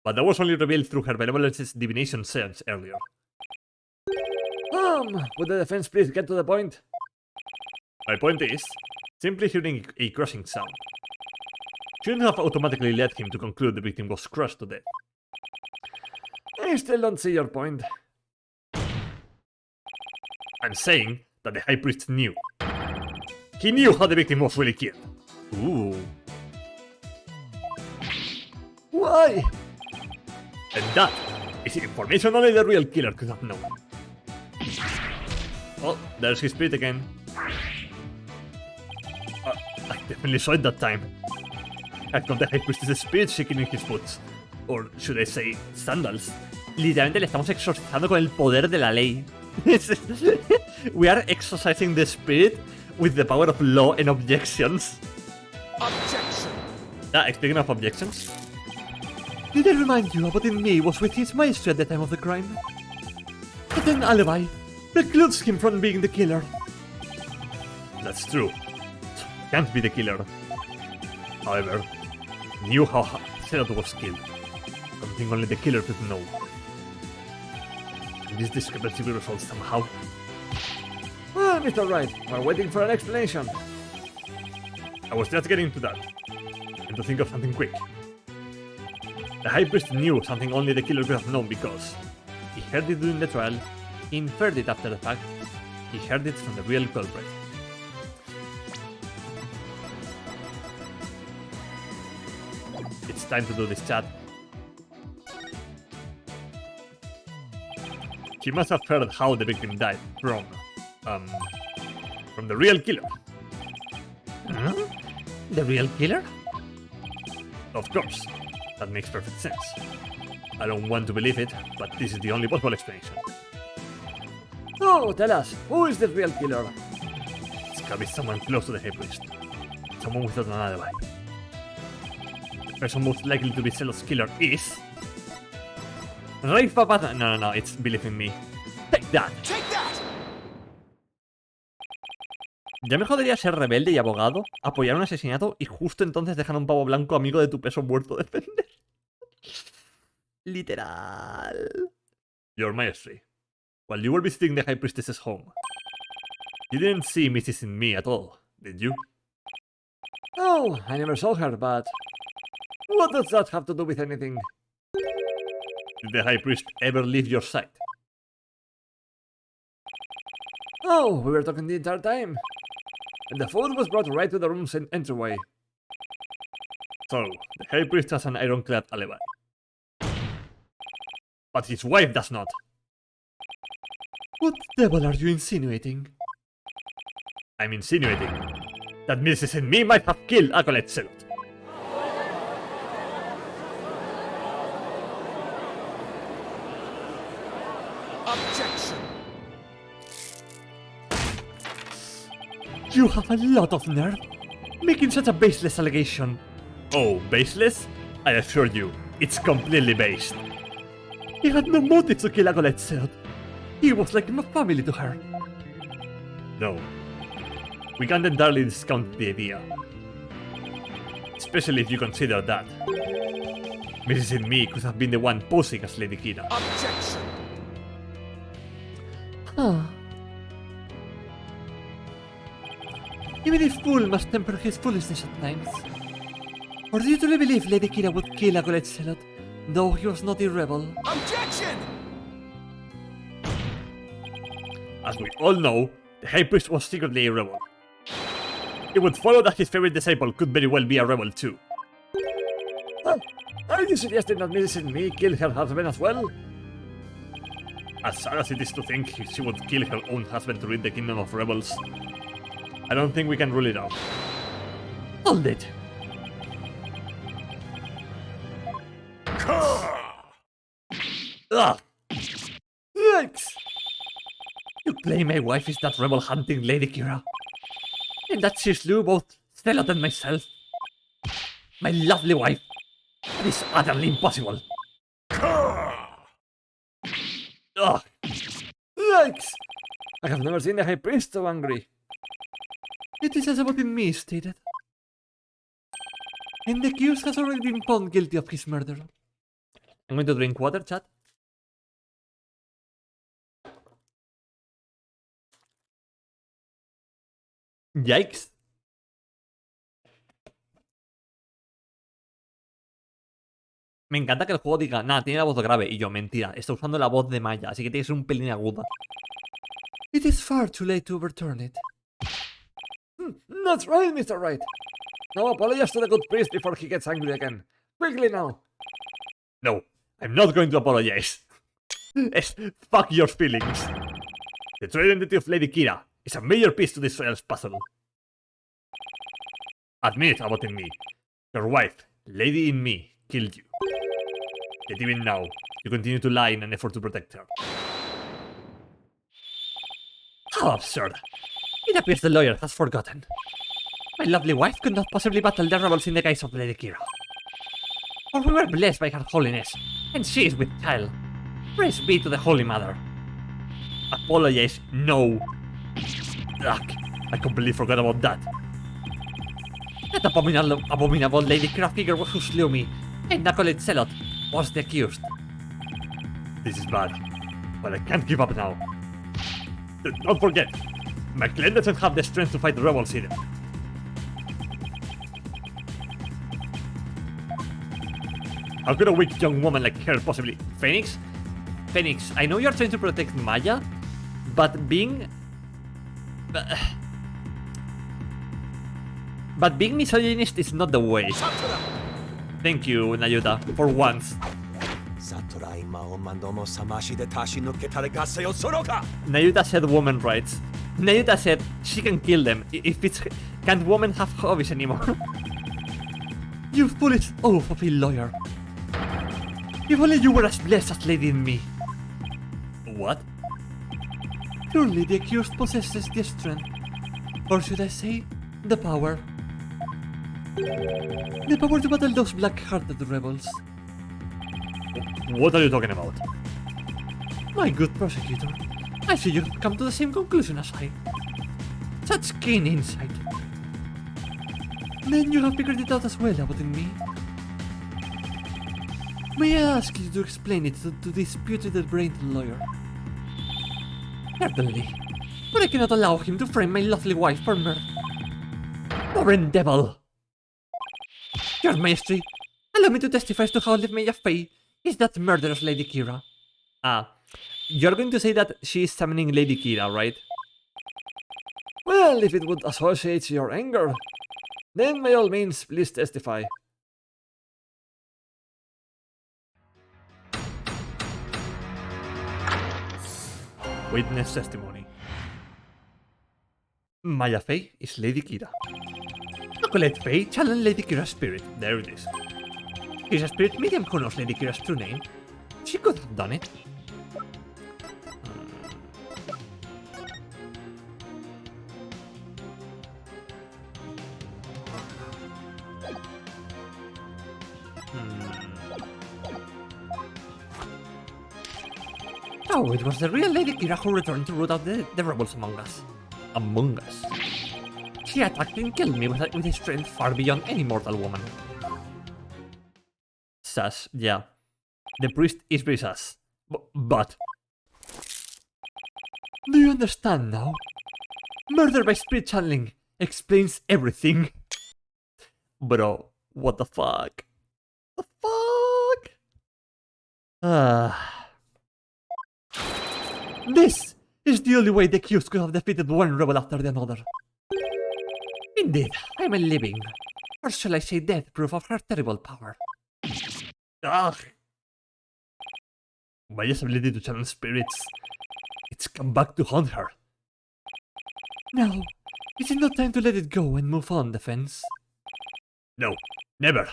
But that was only revealed through her benevolence's divination seance earlier. Would the defense please get to the point? My point is, simply hearing a crushing sound shouldn't have automatically led him to conclude the victim was crushed to death. I still don't see your point. I'm saying that the High Priest knew. He knew how the victim was really killed. Ooh. Why? And that is information only the real killer could have known. Oh, there's his spirit again. I definitely saw it that time. I've got the High Priestess' spirit shaking in his boots. Or should I say, sandals. Literalmente le estamos exorcizando con el poder de la ley. We are exorcising the spirit with the power of law and objections. Objection! Speaking of objections, did I remind you about me was with his maestro at the time of the crime? But an alibi precludes him from being the killer. That's true. Can't be the killer. However, knew how Celot was killed. Something only the killer could know. And this discrepancy will resolve somehow. Well, Mr. Wright, we're waiting for an explanation. I was just getting to that. And to think of something quick. The High Priest knew something only the killer could have known because he heard it during the trial, he inferred it after the fact, he heard it from the real culprit. It's time to do this, chat. He must have heard how the victim died from the real killer. Huh? The real killer? Of course. That makes perfect sense. I don't want to believe it, but this is the only possible explanation. So, tell us, who is the real killer? It's gotta be someone close to the High Priest. Someone without an alibi. The person most likely to be Celot's killer is... Rafe Papata... No, it's Believe in Me. Take that! Take that! Ya me jodería ser rebelde y abogado, apoyar un asesinato y justo entonces dejar a un pavo blanco amigo de tu peso muerto defender. Literal. Your Majesty, while you were visiting the High Priestess's home, you didn't see Mrs. in Me at all, did you? Oh, I never saw her, but... What does that have to do with anything? Did the High Priest ever leave your sight? Oh, we were talking the entire time. And the food was brought right to the room's entryway. So, the High Priest has an ironclad alibi. But his wife does not. What devil are you insinuating? I'm insinuating that Mrs. and Me might have killed Acolyte Celot. Objection! You have a lot of nerve, making such a baseless allegation. Oh, baseless? I assure you, it's completely based. He had no motive to kill Acolyte Celot. He was like a family to her. No. We can't entirely discount the idea. Especially if you consider that Mrs. In Me could have been the one posing as Lady Kira. Objection. Ah. Even a fool must temper his foolishness at times. Or do you truly believe Lady Kira would kill a college zealot, though he was not a rebel? Objection. As we all know, the High Priest was secretly a rebel. It would follow that his favorite disciple could very well be a rebel too. Are you suggesting that Mrs. Me killed her husband as well? As sad as it is to think she would kill her own husband to rid the kingdom of rebels, I don't think we can rule it out. Hold it. Ugh! Yikes! You claim my wife is that rebel hunting Lady Kira, and that she slew both Stellot and myself. My lovely wife. That is utterly impossible. Ugh! Yikes! I have never seen the High Priest so angry. It is as about in me stated. And the accused has already been found guilty of his murder. I'm going to drink water, chat. Yikes. Me encanta que el juego diga, nada, tiene la voz grave. Y yo, mentira, está usando la voz de Maya, así que tiene que ser un pelín aguda. It is far too late to overturn it. That's right, Mr. Wright. Now apologize to the good priest before he gets angry again. Quickly now. No, I'm not going to apologize. Fuck your feelings. The true identity of Lady Kira is a major piece to this trial's puzzle. Admit about in me. Your wife, Lady in Me, killed you. Yet even now, you continue to lie in an effort to protect her. How absurd. It appears the lawyer has forgotten. My lovely wife could not possibly battle the rebels in the guise of Lady Kira. For we were blessed by her holiness, and she is with child. Praise be to the Holy Mother. Apologize, no. Ugh, I completely forgot about that. That abominable Lady Kira figure who slew me, and Nacolet Celot was the accused. This is bad, but I can't give up now. Don't forget, my clan doesn't have the strength to fight the rebels either. How could a weak young woman like her possibly... Phoenix? Phoenix, I know you're trying to protect Maya, but being... But being misogynist is not the way. Thank you, Nayuta, for once. Nayuta said woman rights. Nayuta said she can kill them if it's... Can't women have hobbies anymore? You foolish oaf of a lawyer. If only you were as blessed as Lady in Me. What? Surely the accused possesses the strength, or should I say, the power. The power to battle those black-hearted rebels. What are you talking about? My good prosecutor, I see you've come to the same conclusion as I. Such keen insight. Then you have figured it out as well, about in me. May I ask you to explain it to this putrid-brained lawyer? Certainly. But I cannot allow him to frame my lovely wife for murder. Foreign devil! Your Majesty, allow me to testify as to how Maya Fey is that murderous Lady Kira. Ah, you're going to say that she is summoning Lady Kira, right? Well, if it would associate your anger, then by all means, please testify. Witness testimony. Maya Fey is Lady Kira. Nicolette Fey challenged Lady Kira's spirit. There it is. She's a spirit medium who knows Lady Kira's true name. She could have done it. Oh, it was the real Lady Kira who returned to root out the rebels among us. Among us. He attacked and killed me with his strength far beyond any mortal woman. Sus, yeah. The priest is very sus. But... Do you understand now? Murder by spirit channeling explains everything. Bro, what the fuck? The fuck? This is the only way the accused could have defeated one rebel after the another. Indeed, I'm a living, or shall I say dead, proof of her terrible power. Ugh. Maya's ability to channel spirits. It's come back to haunt her. Now, is it not time to let it go and move on, Defense? No, never.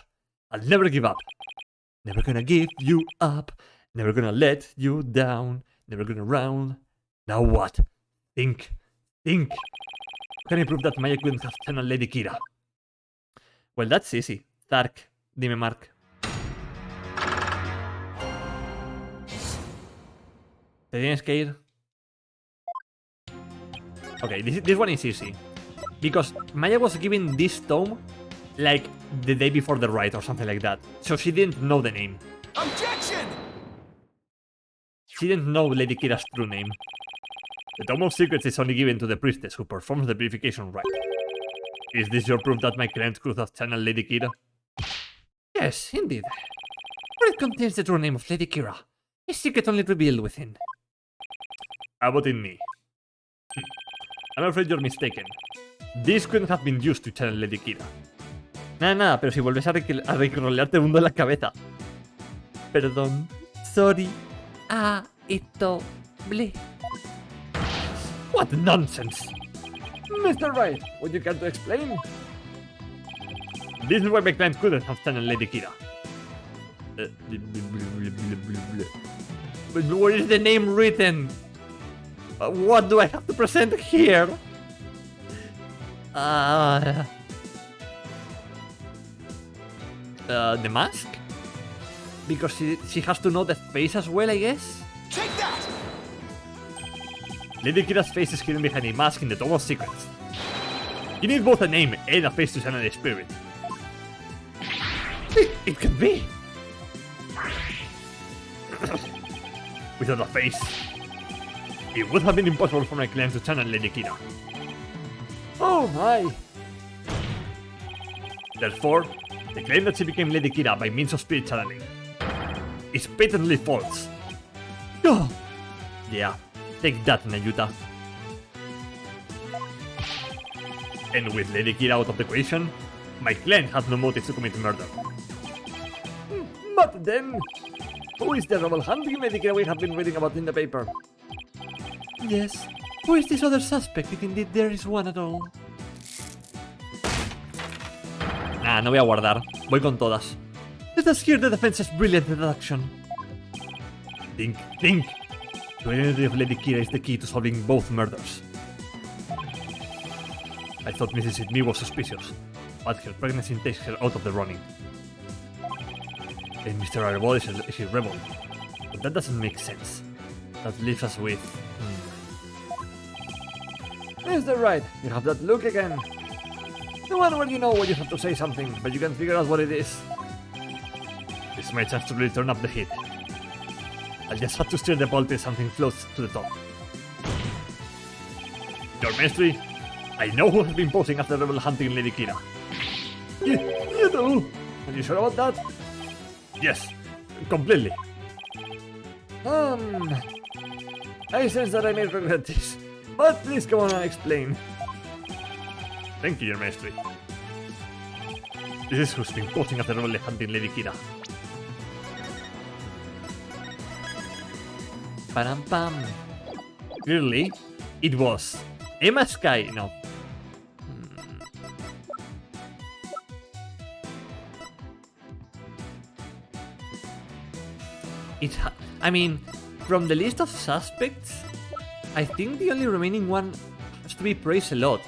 I'll never give up. Never gonna give you up. Never gonna let you down. Never gonna round. Now what? Think. Think. Can I prove that Maya couldn't have channeled Lady Kira? Well, that's easy. Thark, dime Mark. ¿Te tienes que ir? Okay, this one is easy. Because Maya was given this tome like the day before the rite or something like that. So she didn't know the name. Objection! She didn't know Lady Kira's true name. The Tome of Secrets is only given to the priestess who performs the purification rite. Is this your proof that my client could have channeled Lady Kira? Yes, indeed. For it contains the true name of Lady Kira, a secret only revealed within. How about in me? I'm afraid you're mistaken. This couldn't have been used to channel Lady Kira. Nada, pero si vuelves a recrolearte el mundo en la cabeza. Perdón. Sorry. Esto... ble. What nonsense! Mr. Wright, would you care to explain? This is why my client couldn't have channeled Lady Kira. But where is the name written? What do I have to present here? The mask? Because she has to know the face as well, I guess? Take that! Lady Kira's face is hidden behind a mask in the Tome of Secrets. You need both a name and a face to channel a spirit. It could be! Without a face, it would have been impossible for my client to channel Lady Kira. Oh my! Therefore, the claim that she became Lady Kira by means of spirit channeling is patently false. Oh, Yeah, take that, Nayuta. And with Lady Kira out of the equation, my client had no motive to commit murder. But then, who is the rebel hunting Lady Kira we have been reading about in the paper? yes. Who is this other suspect, if indeed there is one at all? Nah, no voy a guardar. Voy con todas. Let us hear the defense's brilliant deduction. Think, think! The identity of Lady Kira is the key to solving both murders. I thought Mrs. Sidney was suspicious, but her pregnancy takes her out of the running. And Mr. Arbol is a rebel. But that doesn't make sense. That leaves us with... Mr. Wright, you have that look again. The one where you know when you have to say something, but you can't figure out what it is. This is my chance to really turn up the heat. I'll just have to stir the ball till something floats to the top. Your Mastery, I know who has been posing after rebel hunting Lady Kira. You do? Are you sure about that? Yes, completely. I sense that I may regret this, but please come on and explain. Thank you, Your Mastery. This is who's been posing after rebel hunting Lady Kira. Param pam. Clearly, it was Emma Sky. No. I mean, from the list of suspects, I think the only remaining one has to be praised a lot.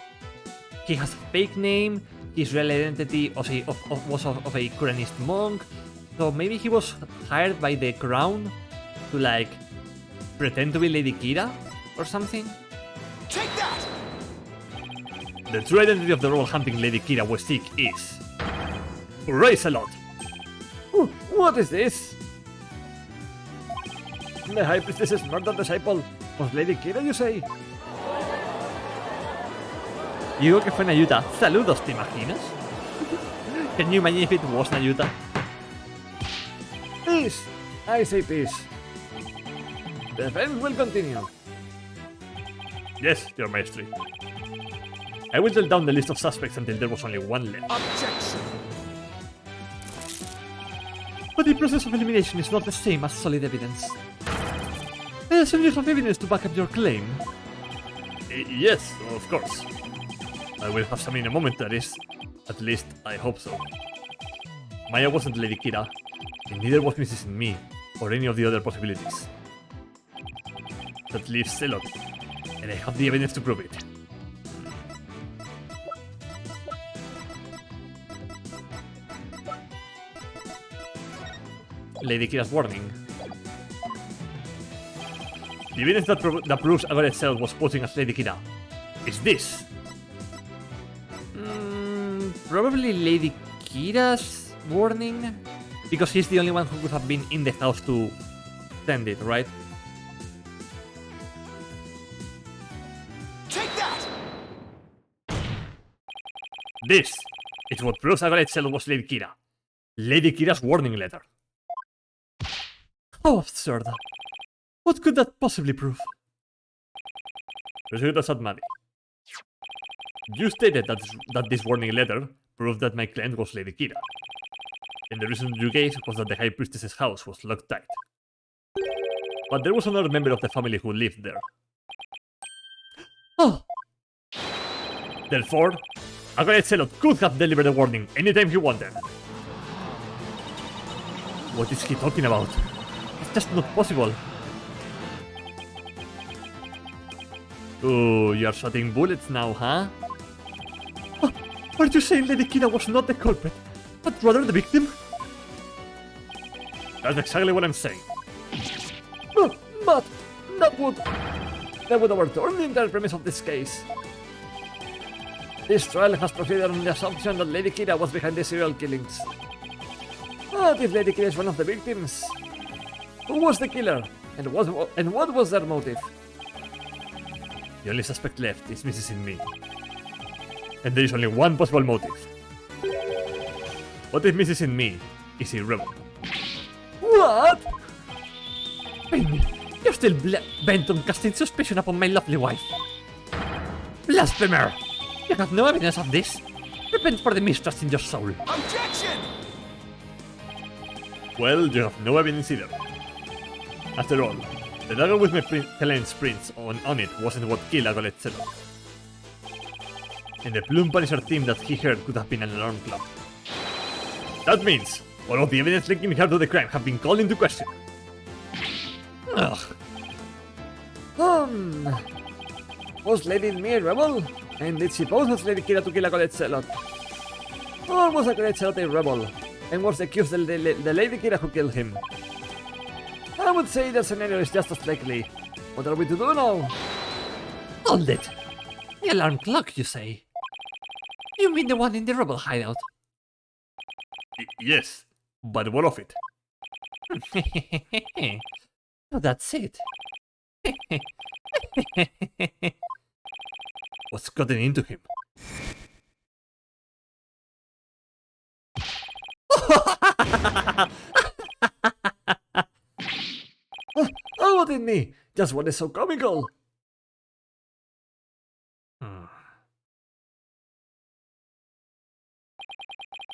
He has a fake name, his real identity was of a Quranist monk, so maybe he was hired by the crown to like pretend to be Lady Kira or something. Take that! The true identity of the rebel hunting Lady Kira we seek is... Raise a lot. What is this? The High Priestess's murdered disciple was Lady Kira, you say? Digo que fue Nayuta. Saludos, ¿te imaginas? Can you imagine if it was Nayuta? Peace! I say peace. The defense will continue. Yes, your maestry. I will tell down the list of suspects until there was only one left. Objection. But the process of elimination is not the same as solid evidence. I assume you have evidence to back up your claim. Yes, of course. I will have some in a moment, that is. At least, I hope so. Maya wasn't Lady Kira, and neither was Mrs. Me, or any of the other possibilities. That leaves Celot, and I have the evidence to prove it. Lady Kira's warning. The evidence that proves Agaret Celot was posing as Lady Kira is this. Probably Lady Kira's warning? Because he's the only one who could have been in the house to send it, right? Take that! This is what proves Agaret Celot was Lady Kira. Lady Kira's warning letter. How absurd. What could that possibly prove? Prosecutor Sadmadi. You stated that this warning letter proved that my client was Lady Kira. And the reason you gave was that the High Priestess's house was locked tight. But there was another member of the family who lived there. Oh, Therefore, Agaret Celot could have delivered a warning anytime he wanted. What is he talking about? It's just not possible. oh, you're shooting bullets now, huh? Are you saying Lady Kira was not the culprit, but rather the victim? That's exactly what I'm saying. But that would overturn the entire premise of this case. This trial has proceeded on the assumption that Lady Kira was behind the serial killings. But if Lady Kira is one of the victims, who was the killer, and what was their motive? The only suspect left is Mrs. Me. And there is only one possible motive. What if Mrs. Me is a rebel? What? Amy, you're still bent on casting suspicion upon my lovely wife. Blasphemer! You have no evidence of this. Repent for the mistrust in your soul. Objection! Well, you have no evidence either. After all, the dagger with my client's prints on it wasn't what killed Agaret Celot. And the Plume Punisher theme that he heard could have been an alarm clock. That means all of the evidence linking her to the crime have been called into question. Ugh. Was Lady Me a rebel? And did she pose as Lady Kira to kill Agaret Celot? Or was Agaret Celot a rebel? And was accused the Lady Kira who killed him? I would say that scenario is just as likely. What are we to do now? Hold it. The alarm clock, you say? You mean the one in the rebel hideout? Yes, but what of it? So that's it. What's gotten into him? Oh, what in me? Just what is so comical?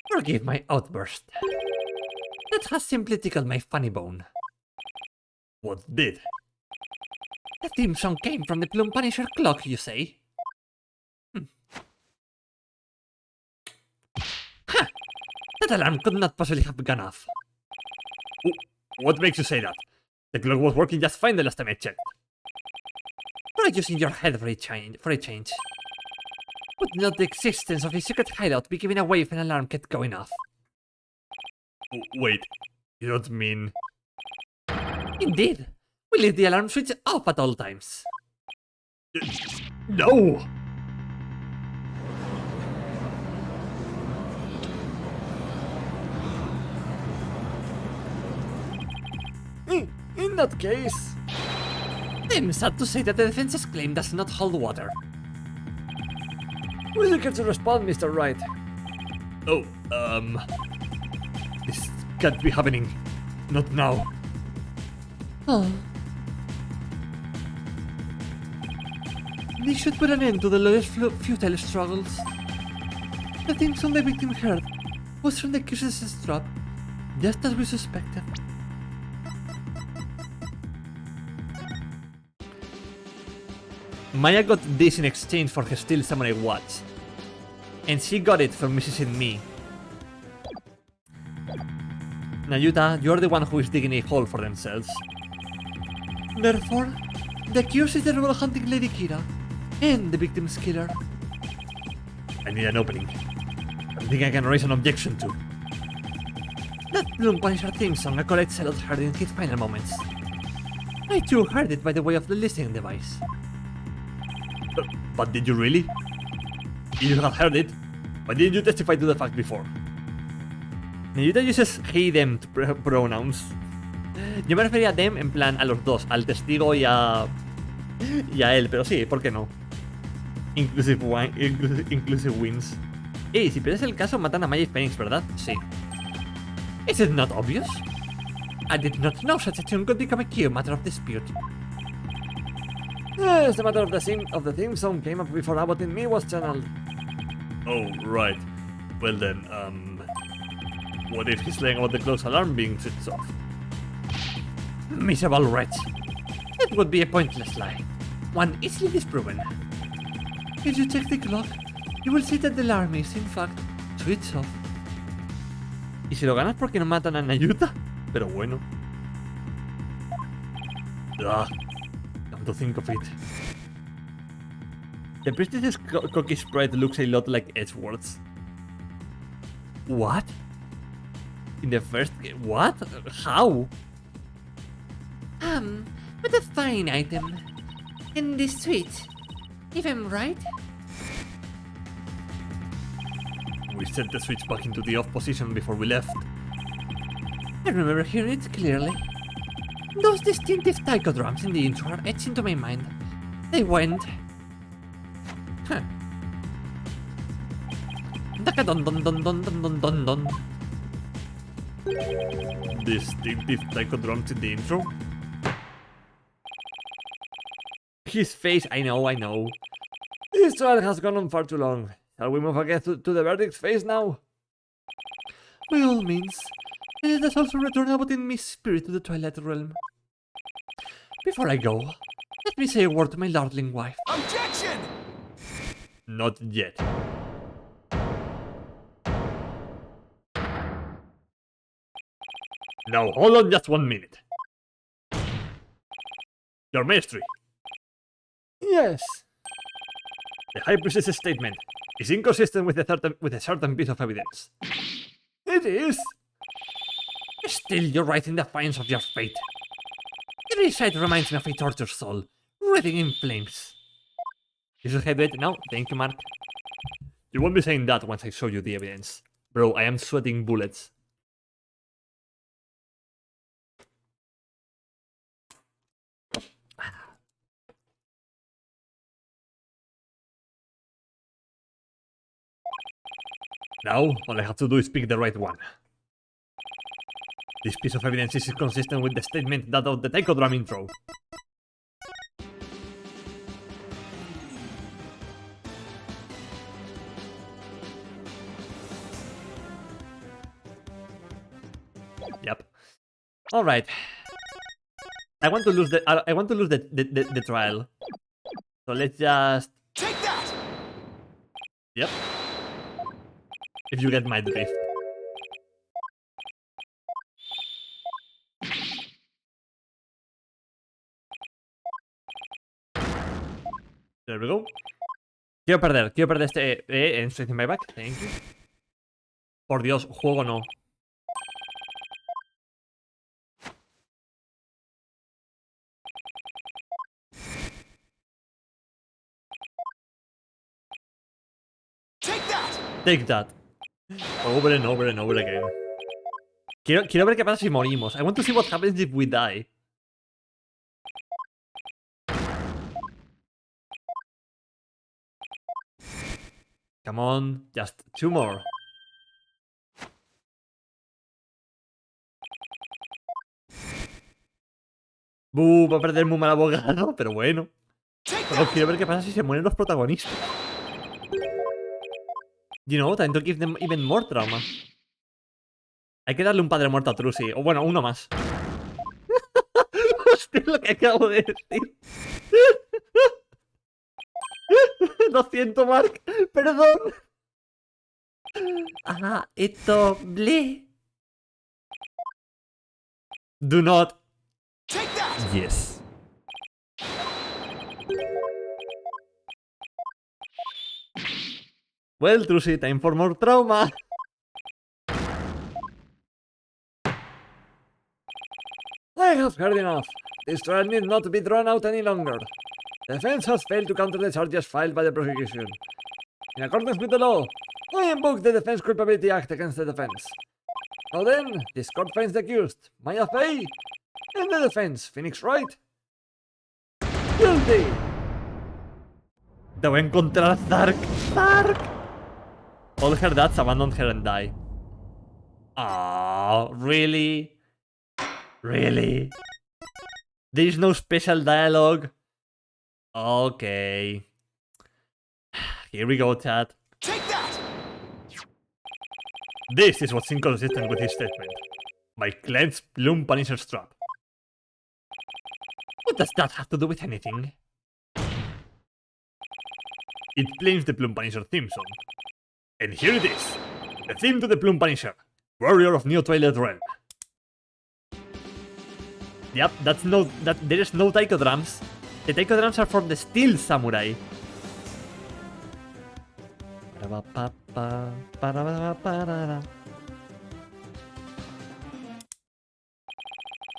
Forgive my outburst. That has simply tickled my funny bone. What did? The theme song came from the Plume Punisher clock, you say? Ha! That alarm could not possibly have gone off. What makes you say that? The clock was working just fine the last time I checked. Try using your head for a change. Would not the existence of a secret hideout be giving away if an alarm kept going off? Wait, you don't mean... Indeed. We leave the alarm switch off at all times. No! that case... I'm sad to say that the defense's claim does not hold water. Will you care to respond, Mr. Wright? Oh, this can't be happening. Not now. Oh. This should put an end to the lawyer's futile struggles. The things on the victim heard was from the accuser's trap, just as we suspected. Maya got this in exchange for her Steel Samurai watch. And she got it for missing me. Nayuta, you're the one who is digging a hole for themselves. Therefore, the accused is the rebel hunting Lady Kira, and the victim's killer. I need an opening. Something I can raise an objection to. That Bloom Punisher theme song Acolyte Celot heard in his final moments. I too heard it by the way of the listening device. But did you really? If you have heard it, why didn't you testify to the fact before? Nayuta uses he, them pronouns. Yo me refería a them en plan a los dos, al testigo y a él, pero sí, ¿por qué no? Inclusive wins. Si pierdes el caso, matan a Maya y Phoenix, ¿verdad? Sí. Is it not obvious? I did not know such a tune could become a key matter of dispute. Yes, the matter of the theme song came up before Abbott in Me was channeled. Oh, right. Well then, what if he's lying about the close alarm being switched off? Miserable wretch. It would be a pointless lie. One easily disproven. If you check the clock, you will see that the alarm is, in fact, switched off. ¿Y si lo ganas porque no matan a Nayuta? Pero bueno. Come to think of it. The priestess's cookie sprite looks a lot like Edgeworth's. What? In the first game? What? How? But a fine item. And this sweet. If I'm right? We set the switch back into the off position before we left. I remember hearing it clearly. Those distinctive taiko drums in the intro are etched into my mind. They went... Huh. Daka don don don don don don don don. Distinctive taiko drums in the intro? His face, I know. This trial has gone on far too long. Shall we move again to the verdict's phase now? By all means. And let us also return Abbott in Me's spirit to the Twilight Realm. Before I go, let me say a word to my darling wife. Objection! Not yet. Now hold on just 1 minute. Your mastery. Yes. The High Priestess's statement is inconsistent with a certain piece of evidence. It is. Still, you're right in defiance of your fate. Every sight reminds me of a tortured soul, writhing in flames. You should have it now. Thank you, Mark. You won't be saying that once I show you the evidence. Bro, I am sweating bullets. Now, all I have to do is pick the right one. This piece of evidence is consistent with the statement that of the taiko drum intro. Yep. All right. I want to lose the trial. So let's just... Take that! Yep. If you get my drift. There we go. Quiero perder este en Straight in My Back. Thank you. Por Dios, juego no. Take that. Over and over and over again. Quiero ver qué pasa si morimos. I want to see what happens if we die. Come on, just 2 more. Va a perder muy mal abogado, pero bueno. Solo quiero ver qué pasa si se mueren los protagonistas. You know, time to give them even more trauma. Hay que darle un padre muerto a Trucy. O bueno, uno más. Hostia, lo que acabo de decir. Lo siento, Mark. Perdón. Ah, esto... Ble. Do not. Take that! Yes. Well, Trucy, time for more trauma. I have heard enough. This trial need not be drawn out any longer. The defense has failed to counter the charges filed by the prosecution. In accordance with the law, I invoke the Defense Culpability Act against the defense. Now then, this court finds the accused, Maya Fey, and the defense, Phoenix Wright, guilty! Te voy a encontrar, Zark. Zark. All her dads abandoned her and die. Oh, really? Really? There is no special dialogue? Okay. Here we go, chat. Take that! This is what's inconsistent with his statement. My client's Bloom Punisher's trap. What does that have to do with anything? It blames the Bloom Punisher theme song. And here it is. The theme to the Bloom Punisher. Warrior of New Twilight Realm. Yep, there is no taiko drums. The taiko drums are from the Steel Samurai.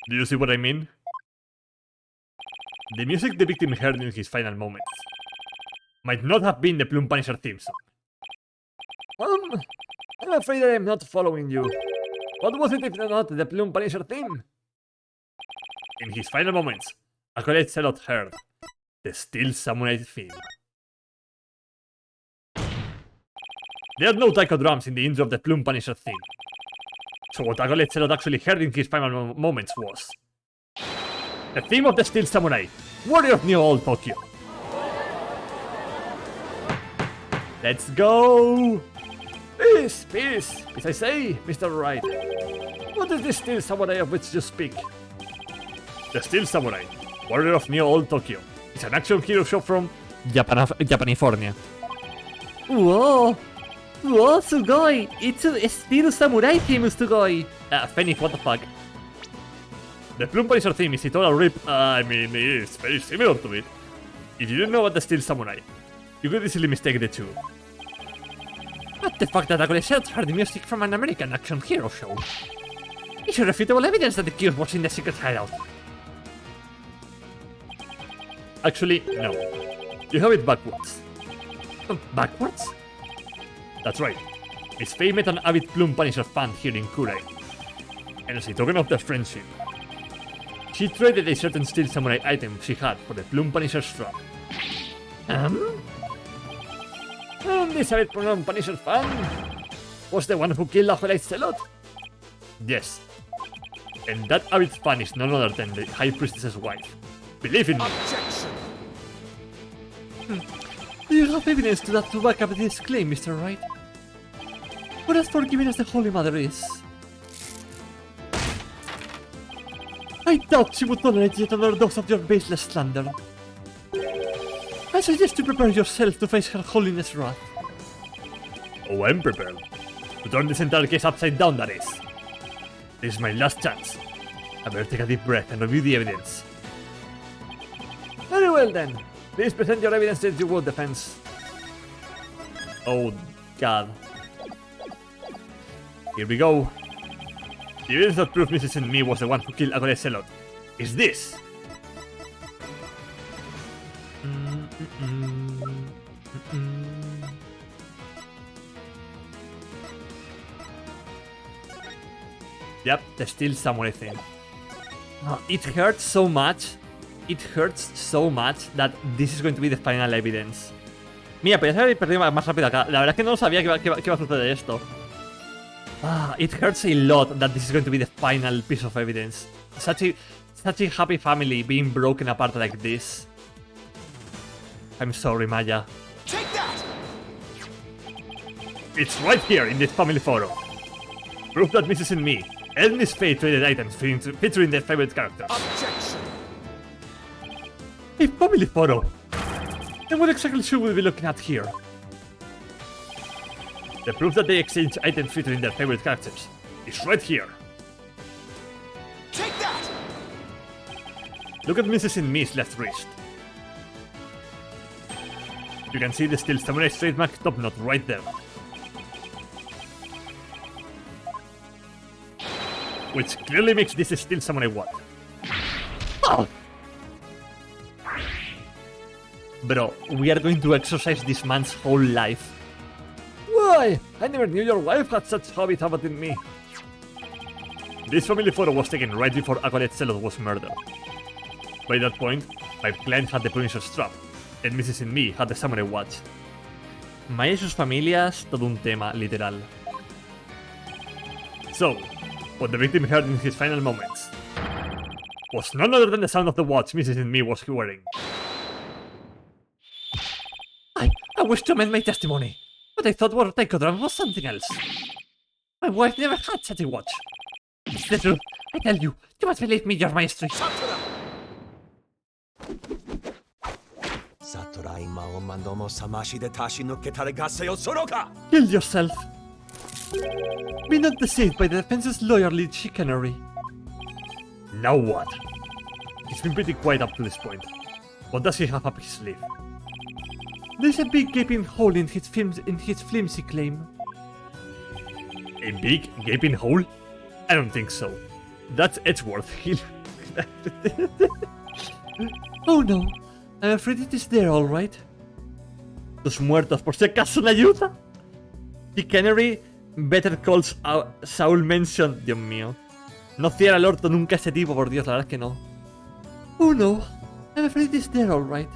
Do you see what I mean? The music the victim heard in his final moments might not have been the Bloom Punisher theme song. I'm afraid I am not following you. What was it if not the Plume Punisher theme? In his final moments, Acolyte Zelot heard the Steel Samurai theme. There are no taiko drums in the intro of the Plume Punisher theme. So what Acolyte Zelot actually heard in his final moments was the theme of the Steel Samurai, Warrior of New Old Tokyo. Let's go! Peace, peace, peace I say, Mr. Wright. What is this Steel Samurai of which you speak? The Steel Samurai, Warrior of New Old Tokyo. It's an action hero show from Japanifornia. Whoa! Whoa, Sugoi! It's a Steel Samurai theme, Sugoi! Phoenix, what the fuck? The Plume Punisher theme is Itora Rip. I mean, it's very similar to it. If you didn't know about the Steel Samurai, you could easily mistake the two. What the fuck that Acolyte Zelot heard the music from an American action hero show? It's irrefutable evidence that the Cure was in the secret hideout. Actually, no. You have it backwards. Backwards? That's right. Miss Faye met an avid Plume Punisher fan here in Kure. And as a token of their friendship, she traded a certain Steel Samurai item she had for the Plume Punisher's strap. And this avid Plume Punisher fan was the one who killed Acolyte Zelot? Yes. And that avid fan is none other than the High Priestess's wife. Believe in me. Objection! Do you have evidence to that to back up this claim, Mr. Wright? But as forgiving as the Holy Mother is, I doubt she would tolerate yet another dose of your baseless slander. I suggest you prepare yourself to face Her Holiness' wrath. Oh, I'm prepared. To turn this entire case upside down, that is. This is my last chance. I better take a deep breath and review the evidence. Very well then. Please present your evidence as you would, defense. Oh, God. Here we go. The evidence that proves Mrs. and me was the one who killed Acolyte Zelot is this. Yep, the Steel Samurai thing. It hurts so much. It hurts so much that this is going to be the final evidence. Mira, podrías haber perdido más rápido acá. La verdad es que no sabía que iba a suceder esto. It hurts a lot that this is going to be the final piece of evidence. Such a happy family being broken apart like this. I'm sorry, Maya. Take that! It's right here in this family photo. Proof that Mrs. and me, Edna's fate traded items featuring their favorite characters. Objection! A family photo. Then what exactly should we be looking at here? The proof that they exchange items featuring their favorite characters is right here. Take that! Look at Mrs. and me's left wrist. You can see the Steel Samurai trademark top knot right there. Which clearly makes this a Steel Samurai watch. Oh! Bro, we are going to exercise this man's whole life. Why? I never knew your wife had such hobbies about me. This family photo was taken right before Acolyte Celot was murdered. By that point, my client had the Punisher strap, and Mrs. and me had the Samurai watch. Maya y sus familias, todo un tema, literal. So, what the victim heard in his final moments was none other than the sound of the watch Mrs. and me was wearing. I wish to amend my testimony. What I thought what I could have was something else. My wife never had such a watch. It's the truth. I tell you, you must believe me, your maestro. Kill yourself. Be not deceived by the defense's lawyerly chicanery. Now what? He's been pretty quiet up to this point. What does he have up his sleeve? There's a big gaping hole in his flimsy claim. A big gaping hole? I don't think so. That's Edgeworth. Oh no, I'm afraid it is there, alright. Los muertos, por si acaso una ayuda. Chicanery, Better Calls Saul mentioned. Dios mío. No cierra el orto nunca ese tipo, por Dios, la verdad es que no. Oh no, I'm afraid it is there, alright.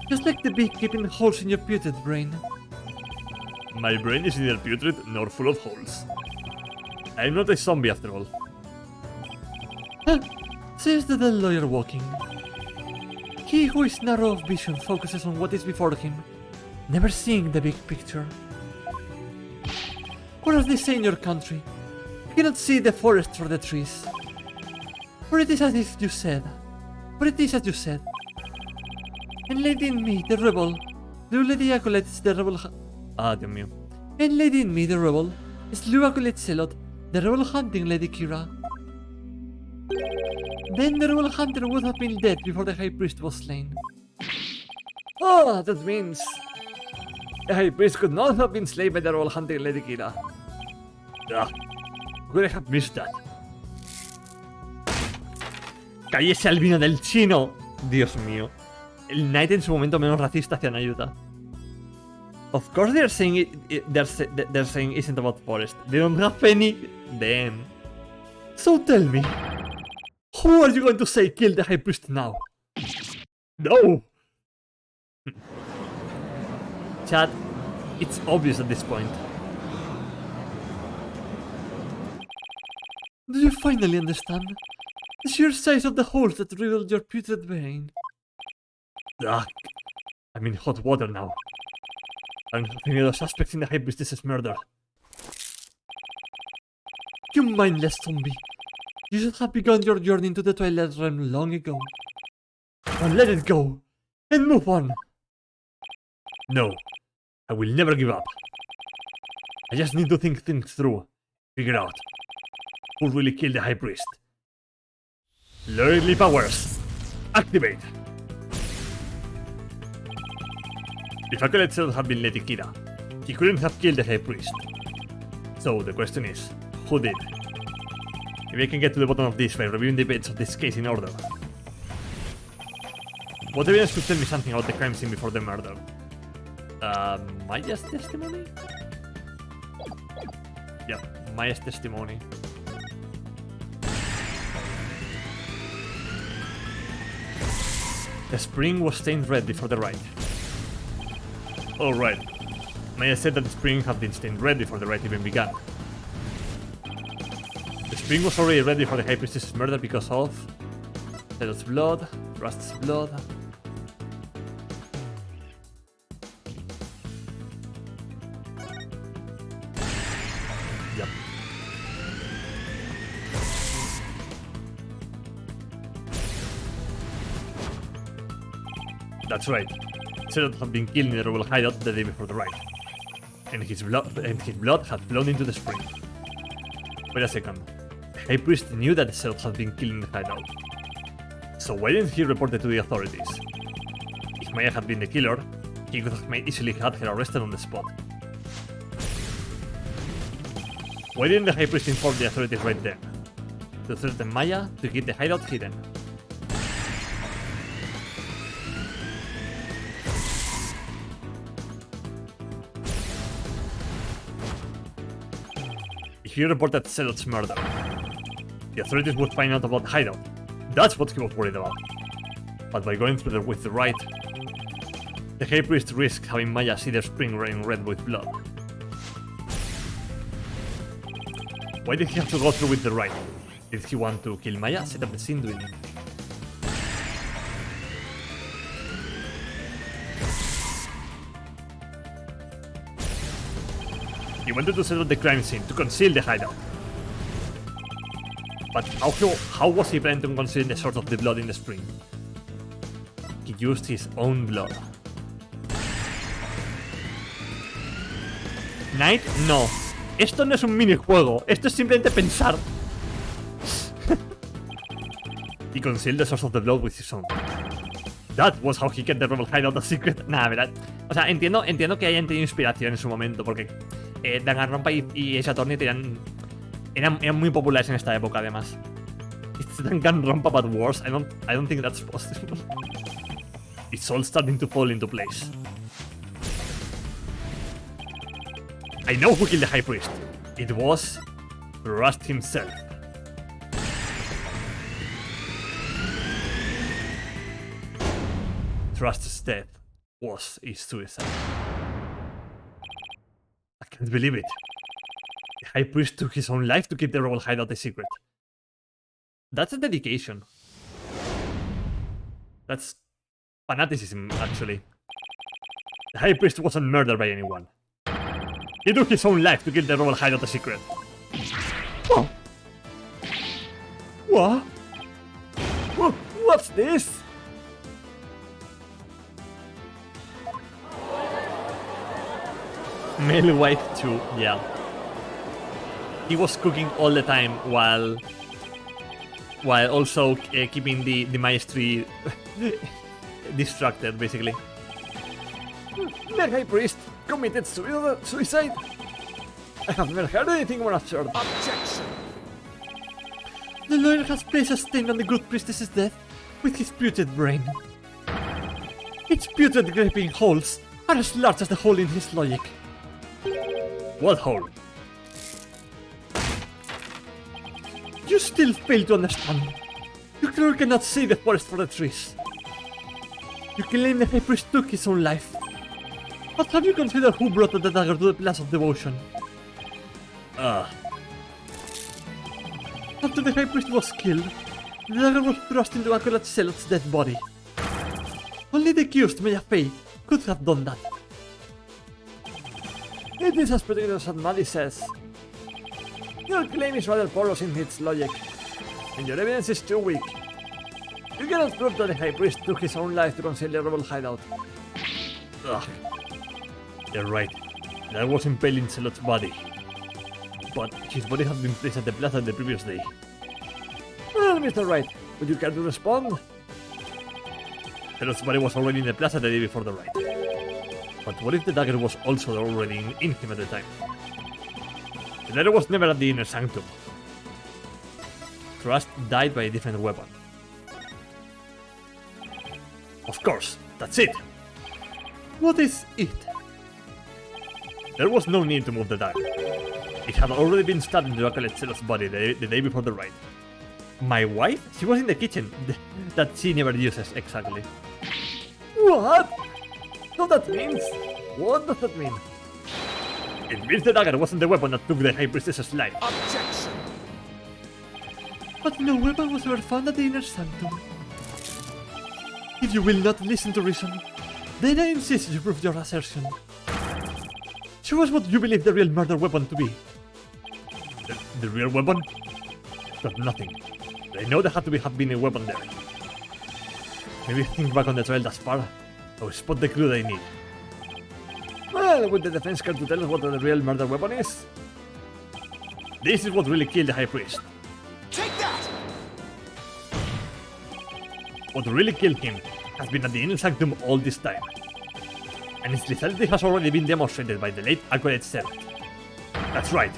Just like the big gaping holes in your putrid brain. My brain is neither putrid nor full of holes. I'm not a zombie after all. Huh, says the dead lawyer walking. He who is narrow of vision focuses on what is before him, never seeing the big picture. Or as they say in your country, you cannot see the forest for the trees. For it is as if you said, for it is as you said. And lady in me, the rebel, slew Lady Acolyte, the rebel. Dios mío. And lady in me, the rebel, slew Acolyte Celot, the rebel hunting Lady Kira. Then the rebel hunter would have been dead before the high priest was slain. Oh, that means the high priest could not have been slain by the rebel hunting Lady Kira. Could I have missed that? ¡Cállese al vino del chino! Dios mío. El Knight en su momento menos racista hacia Nayuta. Of course they're saying they're saying isn't about forest. They don't have any. Damn. So tell me, who are you going to say killed the high priest now? No. Chat, it's obvious at this point. Do you finally understand the sheer size of the holes that riddled your putrid brain? I'm in hot water now. I'm thinking of suspects in the high priestess's murder. You mindless zombie. You should have begun your journey into the Twilight Realm long ago. Now let it go, and move on. No, I will never give up. I just need to think things through. Figure out who really killed the High Priest. Lordly powers, activate! If Acolyte Celot had been Lady Kira, he couldn't have killed the High Priest. So the question is, who did? Maybe I can get to the bottom of this by reviewing the bits of this case in order. What evidence could tell me something about the crime scene before the murder? Maya's testimony? Yeah, Maya's testimony. The spring was stained red before the ride. Alright. Maya said that the spring had been staying ready before the rite even began. The spring was already ready for the High Priestess's murder because of Zealot's blood, Rust's blood. Yep. That's right. Zealot had been killed in the rebel hideout the day before the rite, and his blood had flown into the spring. Wait a second. The High Priest knew that the Zealot had been killed in the hideout. So why didn't he report it to the authorities? If Maya had been the killer, he could have easily had her arrested on the spot. Why didn't the High Priest inform the authorities right then? To threaten Maya to keep the hideout hidden. If he reported Zealot's murder, the authorities would find out about the hideout. That's what he was worried about. But by going through with the rite, the High Priest risked having Maya see the spring running red with blood. Why did he have to go through with the rite? Did he want to kill Maya? Set up the scene doing it. He wanted to set up the crime scene to conceal the hideout. But how was he planning to conceal the source of the blood in the spring? He used his own blood. Knight, no. Esto no es un minijuego, esto es simplemente pensar. He concealed the source of the blood with his own. That was how he kept the rebel hideout a secret. Nah, verdad. O sea, entiendo que hayan tenido inspiración en su momento, porque Danganronpa y Ace Attorney eran muy populares en esta época, además. It's Danganronpa but worse. I don't think that's possible. It's all starting to fall into place. I know who killed the High Priest. It was Rust himself. Rust's death was a suicide. I can't believe it. The High Priest took his own life to keep the rebel hideout a secret. That's a dedication. That's fanaticism, actually. The High Priest wasn't murdered by anyone. He took his own life to keep the rebel hideout a secret. Oh. What? What's this? Male wife too, yeah. He was cooking all the time while also keeping the maestri distracted, basically. The High Priest committed suicide? I have never heard anything more absurd. Objection. The lawyer has placed a stain on the good priestess's death with his putrid brain. Its putrid gaping holes are as large as the hole in his logic. What hole? You still fail to understand. You clearly cannot see the forest for the trees. You claim the High Priest took his own life. But have you considered who brought the dagger to the place of devotion? After the High Priest was killed, the dagger was thrust into Acolyte Zealot's dead body. Only the accused, Maya Fey, could have done that. It is as predictable as Maddie says. Your claim is rather porous in its logic, and your evidence is too weak. You cannot prove that the High Priest took his own life to conceal the rebel hideout. Ugh. You're right. That was impaled in Zealot's body. But his body had been placed at the plaza the previous day. Well, Mr. Wright, would you care to respond? Zealot's body was already in the plaza the day before the rite. But what if the dagger was also already in him at the time? The dagger was never at the inner sanctum. Trust died by a different weapon. Of course, that's it. What is it? There was no need to move the dagger. It had already been stabbed into Acolyte Zealot's body the day before the rite. My wife? She was in the kitchen. That she never uses, exactly. What? So that means What does that mean? It means the dagger wasn't the weapon that took the High Priestess's life. Objection. But no weapon was ever found at the Inner Sanctum. If you will not listen to reason, then I insist you prove your assertion. Show us what you believe the real murder weapon to be. The real weapon? Got nothing. I know there had to have been a weapon there. Maybe think back on the trail thus far. I'll spot the clue they need. Well, would the defense care to tell us what the real murder weapon is? This is what really killed the High Priest. Take that. What really killed him has been at the Inner Sanctum all this time. And its lethality has already been demonstrated by the late Acolyte Servant. That's right,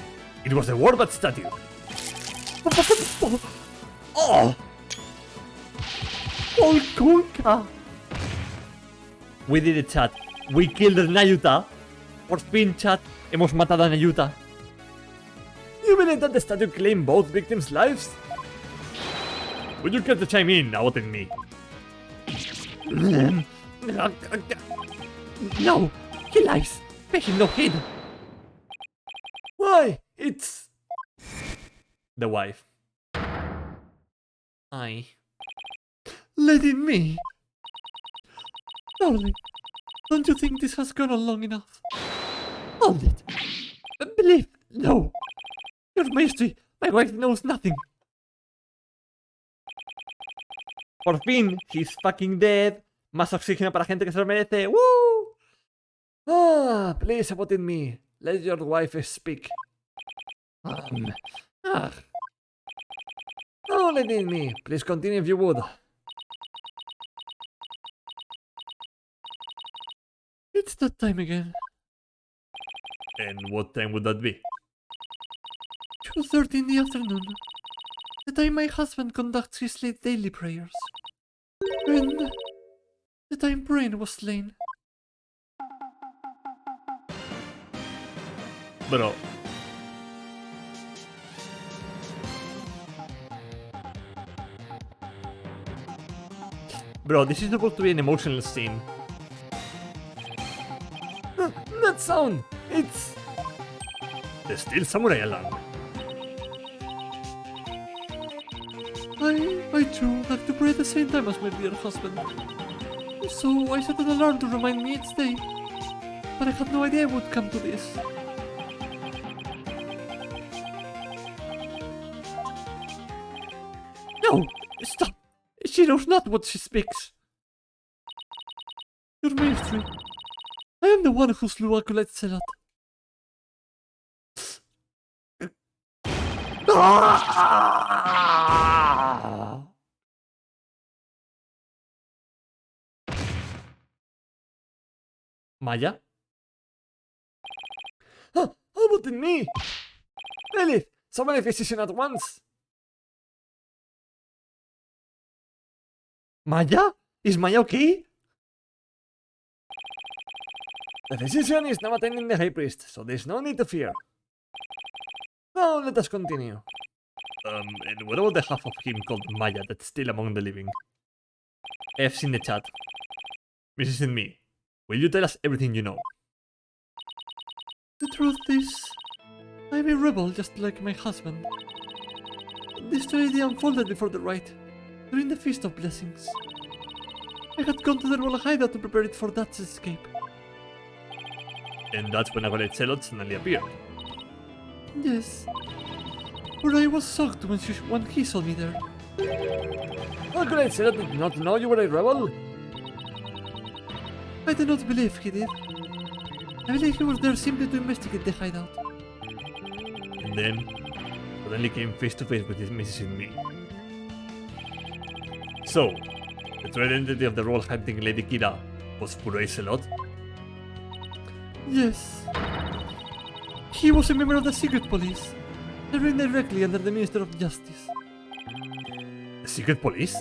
it was the Warbat statue. Oh! Oh, Kunka! We did it, chat. We killed Nayuta. Por fin, chat. Hemos matado a Nayuta. You believe that the statue claimed both victims' lives? Would you care to chime in, outing me? No! He lies! Pay him no heed! Why? It's... The wife. Aye. Letting me! Darling, don't you think this has gone on long enough? Hold it! Believe! No! Your maestri, my wife knows nothing! Por fin, he's fucking dead! Más oxígeno para gente que se lo merece! ¡Woo! Ah, please, outing me. Let your wife speak. Ah, No, letting me. Please continue if you would. it's that time again. And what time would that be? 2:30 in the afternoon. The time my husband conducts his late daily prayers. And the time Brain was slain. Bro. Bro, this is supposed to be an emotional scene. That sound! It's... the Steel Samurai alarm. I too have to pray at the same time as my dear husband. So I set an alarm to remind me each day. But I had no idea it would come to this. No! Stop! She knows not what she speaks. Your maestri, I am the one who slew Acolyte Zealot. Maya? Huh, how about in me? Lilith, summon a physician at once. Maya? Is Maya okay? The physician is now attending the High Priest, so there's no need to fear. Now let us continue. And what about the half of him called Maya that's still among the living? F's in the chat. Mrs. and me, will you tell us everything you know? The truth is, I'm a rebel just like my husband. This tragedy unfolded before the rite, during the Feast of Blessings. I had gone to the royal hideout to prepare it for Dat's escape. And that's when Acolyte Zealot suddenly appeared. Yes. But I was shocked when he saw me there. Acolyte Zealot did not know you were a rebel? I do not believe he did. I believe he was there simply to investigate the hideout. And then, suddenly came face to face with his Mrs. and me. So, the true identity of the role hunting Lady Kira was Furei Zealot? Yes. He was a member of the secret police, serving directly under the Minister of Justice. The secret police?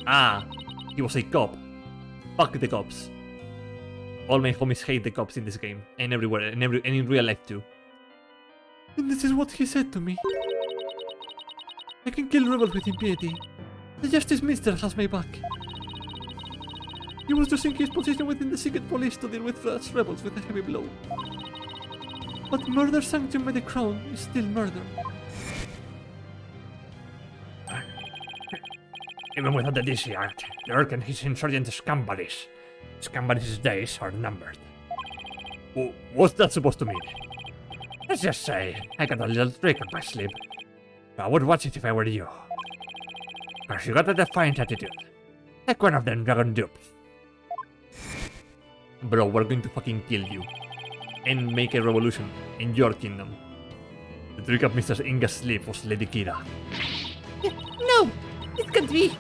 Ah, he was a cop. Fuck the cops. All my homies hate the cops in this game, and everywhere, and in real life too. And this is what he said to me. I can kill rebels with impunity. The Justice Minister has my back. He was using his position within the secret police to deal with Flash rebels with a heavy blow. But murder sanctioned by the crown is still murder. Even without the DC Act, the Urk and his insurgent Scambuddies' days are numbered. What's that supposed to mean? Let's just say I got a little trick up my sleeve. I would watch it if I were you. Cause you got a defiant attitude. Like one of them dragon dupes. Bro, we're going to fucking kill you. And make a revolution in your kingdom. The trick up Mr. Inga's sleeve was Lady Kira. No! It can't be!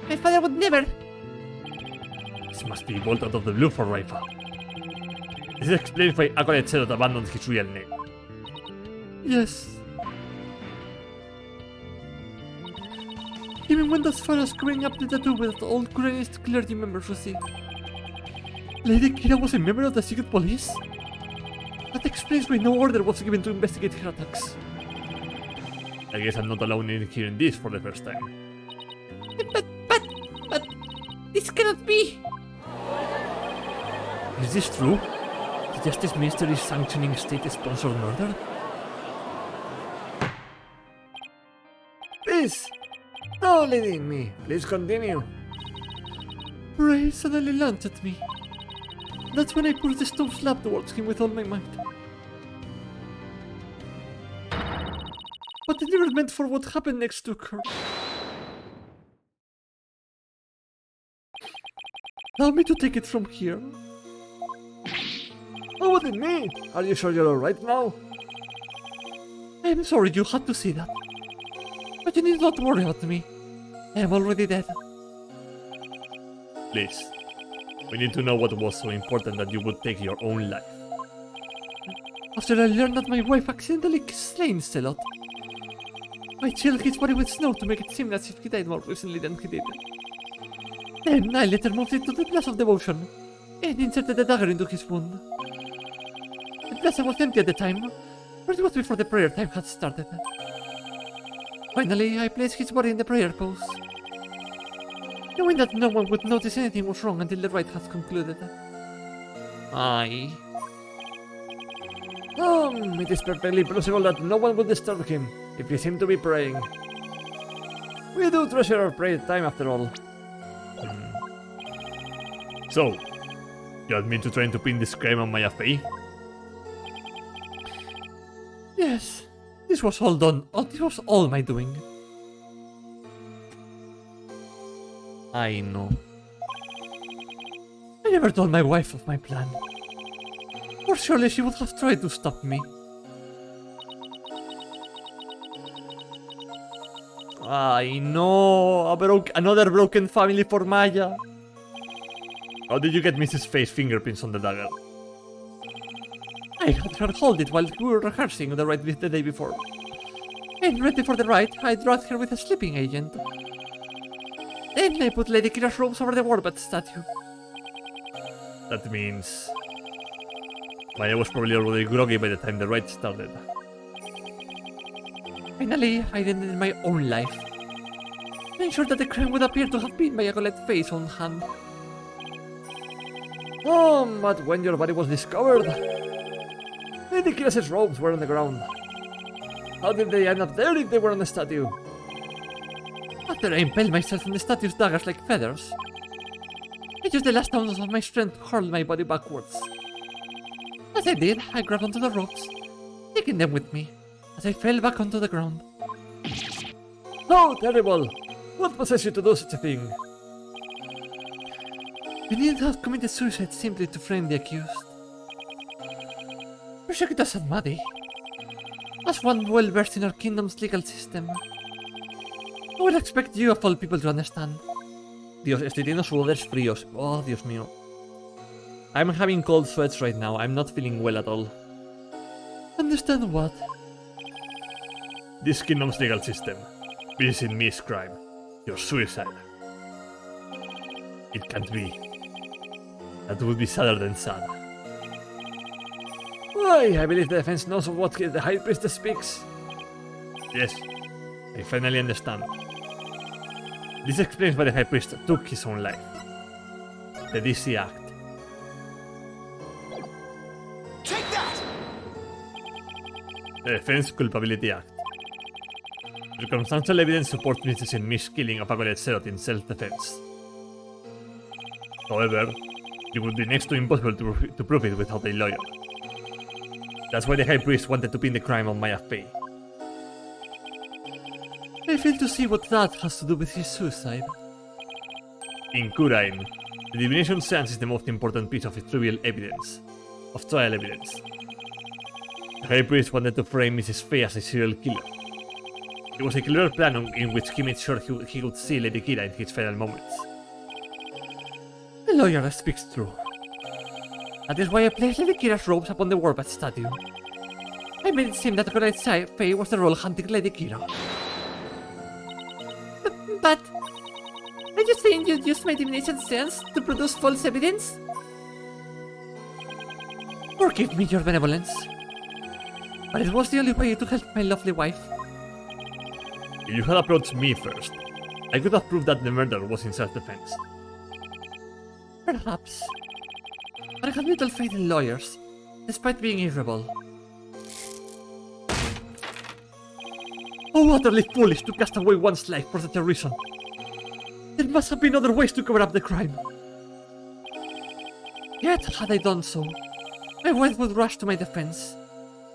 My father would never! This must be bolt out of the blue for Raifa. This explains why Acolyte Zerot abandoned his real name. Yes. He even went as far as covering up the tattoo that all Kuranist clergy members received. Lady Kira was a member of the secret police? That explains why no order was given to investigate her attacks. I guess I'm not alone in hearing this for the first time. But... This cannot be! Is this true? The Justice Minister is sanctioning state-sponsored murder? Please! Don't lead in me. Please continue. Ray suddenly launched at me. That's when I pushed the stone slab towards him with all my might. But it never meant for what happened next to occur. Allow me to take it from here. Oh, what did me? Are you sure you're alright now? I'm sorry you had to see that. But you need not worry about me. I am already dead. Please. We need to know what was so important that you would take your own life. After I learned that my wife accidentally slain Celot, I chilled his body with snow to make it seem as if he died more recently than he did. Then I later moved it to the Plaza of Devotion and inserted a dagger into his wound. The plaza was empty at the time, but it was before the prayer time had started. Finally, I placed his body in the prayer pose, knowing that no one would notice anything was wrong until the rite had concluded. It is perfectly plausible that no one would disturb him if he seemed to be praying. We do treasure our prayer time after all. So, you want me to try to pin this crime on my FA? Yes, this was all done. This was all my doing. I know. I never told my wife of my plan. Or surely she would have tried to stop me. I know. Another broken family for Maya. How did you get Mrs. Faye's fingerprints on the dagger? I had her hold it while we were rehearsing the rite the day before. And ready for the rite, I drugged her with a sleeping agent. Then I put Lady Kira's robes over the Warbird statue. That means... Maya was probably already groggy by the time the rite started. Finally, I ended my own life. I ensured that the crime would appear to have been by Acolyte Faye's own hand. But when your body was discovered, Lady Kira's robes were on the ground. How did they end up there if they were on the statue? After I impaled myself on the statue's daggers like feathers, I used the last ounces of my strength to hurl my body backwards. As I did, I grabbed onto the ropes, taking them with me, as I fell back onto the ground. How terrible! What possessed you to do such a thing? You needn't have committed suicide simply to frame the accused. Persecutor Sadmadi, as one well versed in our kingdom's legal system, I would expect you of all people to understand. Dios, estoy teniendo sudores fríos. Oh, Dios mío. I'm having cold sweats right now. I'm not feeling well at all. Understand what? This kingdom's legal system. Visiting me is crime. Your suicide. It can't be. That would be sadder than sad. Why, I believe the defense knows of what the High Priestess speaks. Yes, I finally understand. This explains why the High Priest took his own life. The DC Act. Take that! The Defense Culpability Act. Circumstantial evidence supports Mrs. in miskilling of a college serot in self-defense. However, it would be next to impossible to prove it without a lawyer. That's why the High Priest wanted to pin the crime on Maya Fey. I fail to see what that has to do with his suicide. In Kurain, the divination sense is the most important piece of trial evidence. The High Priest wanted to frame Mrs. Fey as a serial killer. It was a clever plan in which he made sure he would see Lady Kira in his final moments. The lawyer speaks true. That is why I placed Lady Kira's robes upon the Warpath statue. I made it seem that Correct Fey was the role hunting Lady Kira. But are you saying you used my divination sense to produce false evidence? Forgive me your benevolence, but it was the only way to help my lovely wife. If you had approached me first, I could have proved that the murder was in self-defense. Perhaps. But I have little faith in lawyers, despite being a rebel. How utterly foolish to cast away one's life for such a reason. There must have been other ways to cover up the crime. Yet, had I done so, my wife would rush to my defense.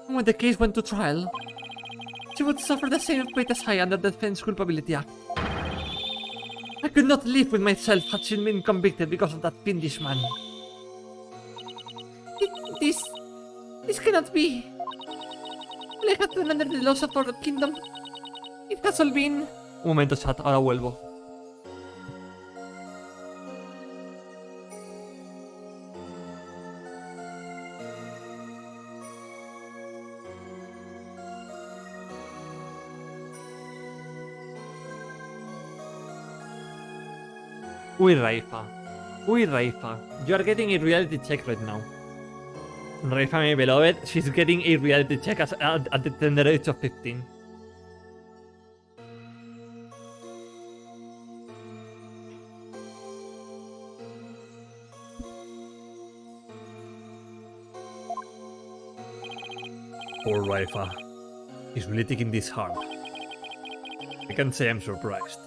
And when the case went to trial, she would suffer the same fate as I under the Defense Culpability Act. I could not live with myself had she been convicted because of that fiendish man. This cannot be. I had been under the laws of our kingdom. It has all been... Un momento, chat, ahora vuelvo. Uy, Raifa. Uy, Raifa. You are getting a reality check right now. Raifa, my beloved, she's getting a reality check at the tender age of 15. Poor Raifa. He's really taking this hard. I can't say I'm surprised.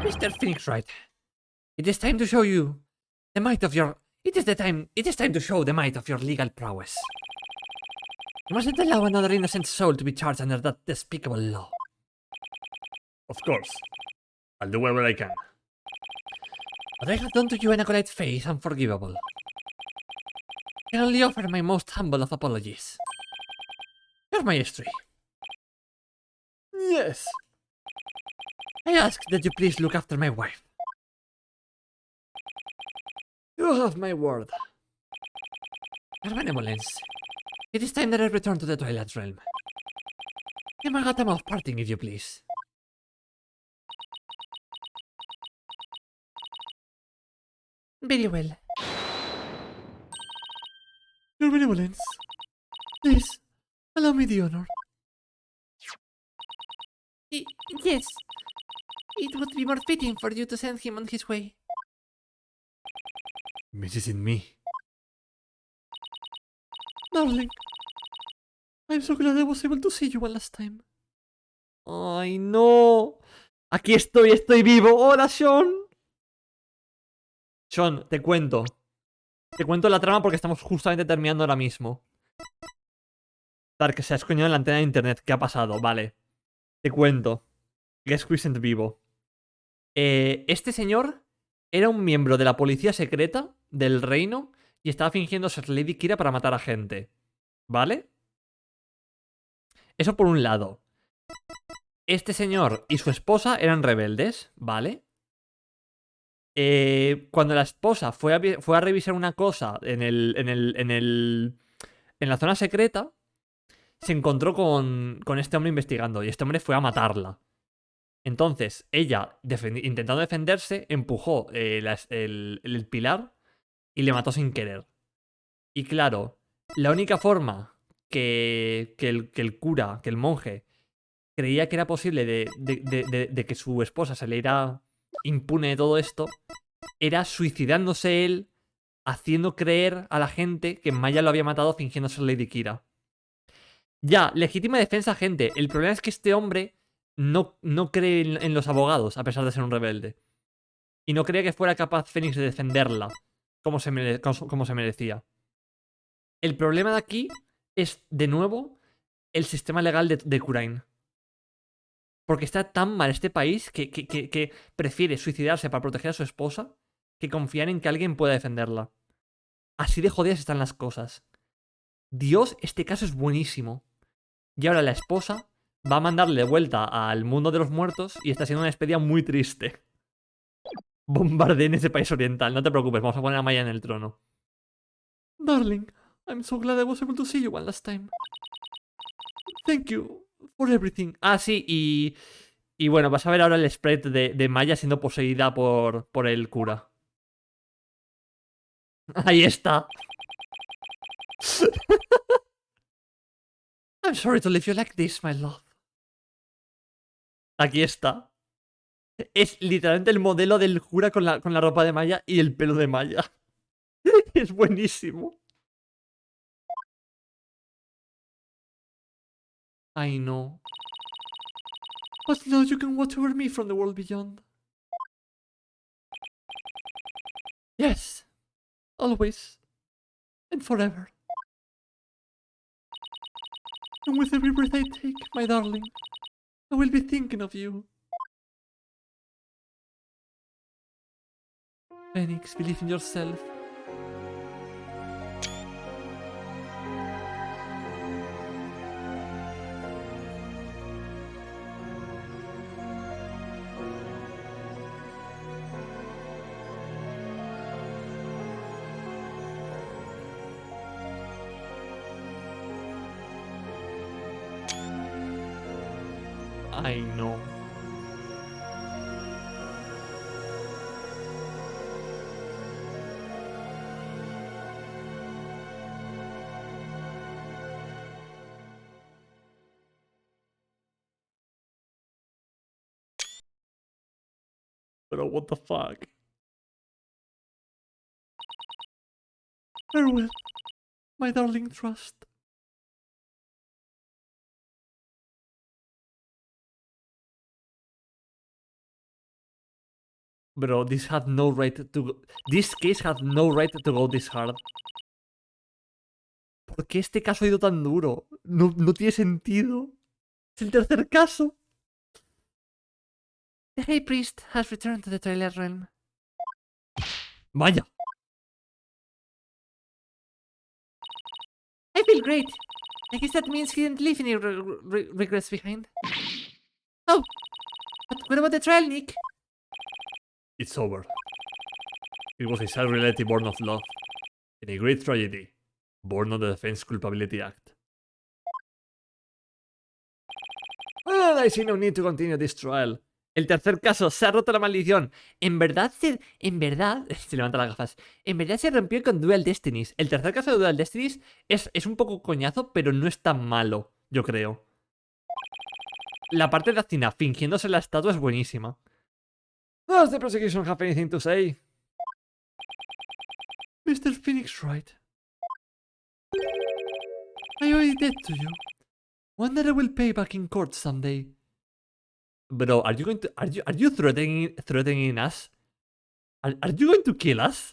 Mr. Phoenix Wright, it is time to show you the might of your... It is time to show the might of your legal prowess. You mustn't allow another innocent soul to be charged under that despicable law. Of course. I'll do whatever I can. What I have done to you and Acolyte Faye is unforgivable. I can only offer my most humble of apologies. Your Majesty, Yes. I ask that you please look after my wife. You have my word. Your Benevolence, it is time that I return to the Twilight Realm. I'm a time of parting, if you please. Very well. Your Benevolence. Please, allow me the honor. Yes. It would be more fitting for you to send him on his way. Mrs. in me. Darling, I'm so glad I was able to see you one last time. ¡Ay, no! Aquí estoy vivo. ¡Hola, Sean! Sean, te cuento. Te cuento la trama porque estamos justamente terminando ahora mismo. Que se ha escoñado en la antena de internet. ¿Qué ha pasado? Vale. Te cuento. Guess Crescent vivo. Este señor era un miembro de la policía secreta del reino y estaba fingiendo ser Lady Kira para matar a gente. ¿Vale? Eso por un lado. Este señor y su esposa eran rebeldes, ¿vale? Cuando la esposa fue a revisar una cosa en la zona secreta, se encontró con este hombre investigando y este hombre fue a matarla. Entonces, ella, intentando defenderse, empujó el pilar y le mató sin querer. Y claro, la única forma que el cura, que el monje, creía que era posible de que su esposa se le irá impune de todo esto, era suicidándose él, haciendo creer a la gente que Maya lo había matado fingiendo ser Lady Kira. Ya, legítima defensa, gente. El problema es que este hombre no cree en los abogados, a pesar de ser un rebelde. Y no creía que fuera capaz Fénix de defenderla como se merecía. El problema de aquí es, de nuevo, el sistema legal de Kurain. Porque está tan mal este país que prefiere suicidarse para proteger a su esposa que confiar en que alguien pueda defenderla. Así de jodidas están las cosas. Dios, este caso es buenísimo. Y ahora la esposa va a mandarle de vuelta al mundo de los muertos y está siendo una despedida muy triste. Bombardeen ese país oriental, no te preocupes, vamos a poner a Maya en el trono. Darling, I'm so glad I was able to see you one last time. Thank you for everything. Ah, sí, y bueno, vas a ver ahora el spread de Maya siendo poseída por el cura. Ahí está. I'm sorry to leave you like this, my love. Aquí está. Es literalmente el modelo del cura con la ropa de Maya y el pelo de Maya. Es buenísimo. I know. But now you can watch over me from the world beyond. Yes. Always. And forever. And with every breath I take, my darling, I will be thinking of you. Phoenix, believe in yourself. I know. Pero what the fuck? Farewell, my darling trust. Bro, this had no right to go. This case had no right to go this hard. ¿Por qué este caso ha ido tan duro? No tiene sentido. Es el tercer caso. The High Priest has returned to the Twilight Realm. Vaya. I feel great. I guess that means he didn't leave any regrets behind. Oh, but what about the trial, Nick? It's over. It was a sad reality born of love. And a great tragedy, born of the Defense Culpability Act. Well, I see no need to continue this trial. El tercer caso, se ha roto la maldición. En verdad, se levanta las gafas. En verdad se rompió con Dual Destinies. El tercer caso de Dual Destinies es un poco coñazo, pero no es tan malo, yo creo. La parte de Athena fingiéndose la estatua es buenísima. Does the prosecution have anything to say? Mr. Phoenix Wright, I owe a debt to you. One that I will pay back in court someday. Bro, are you threatening us? Are you going to kill us?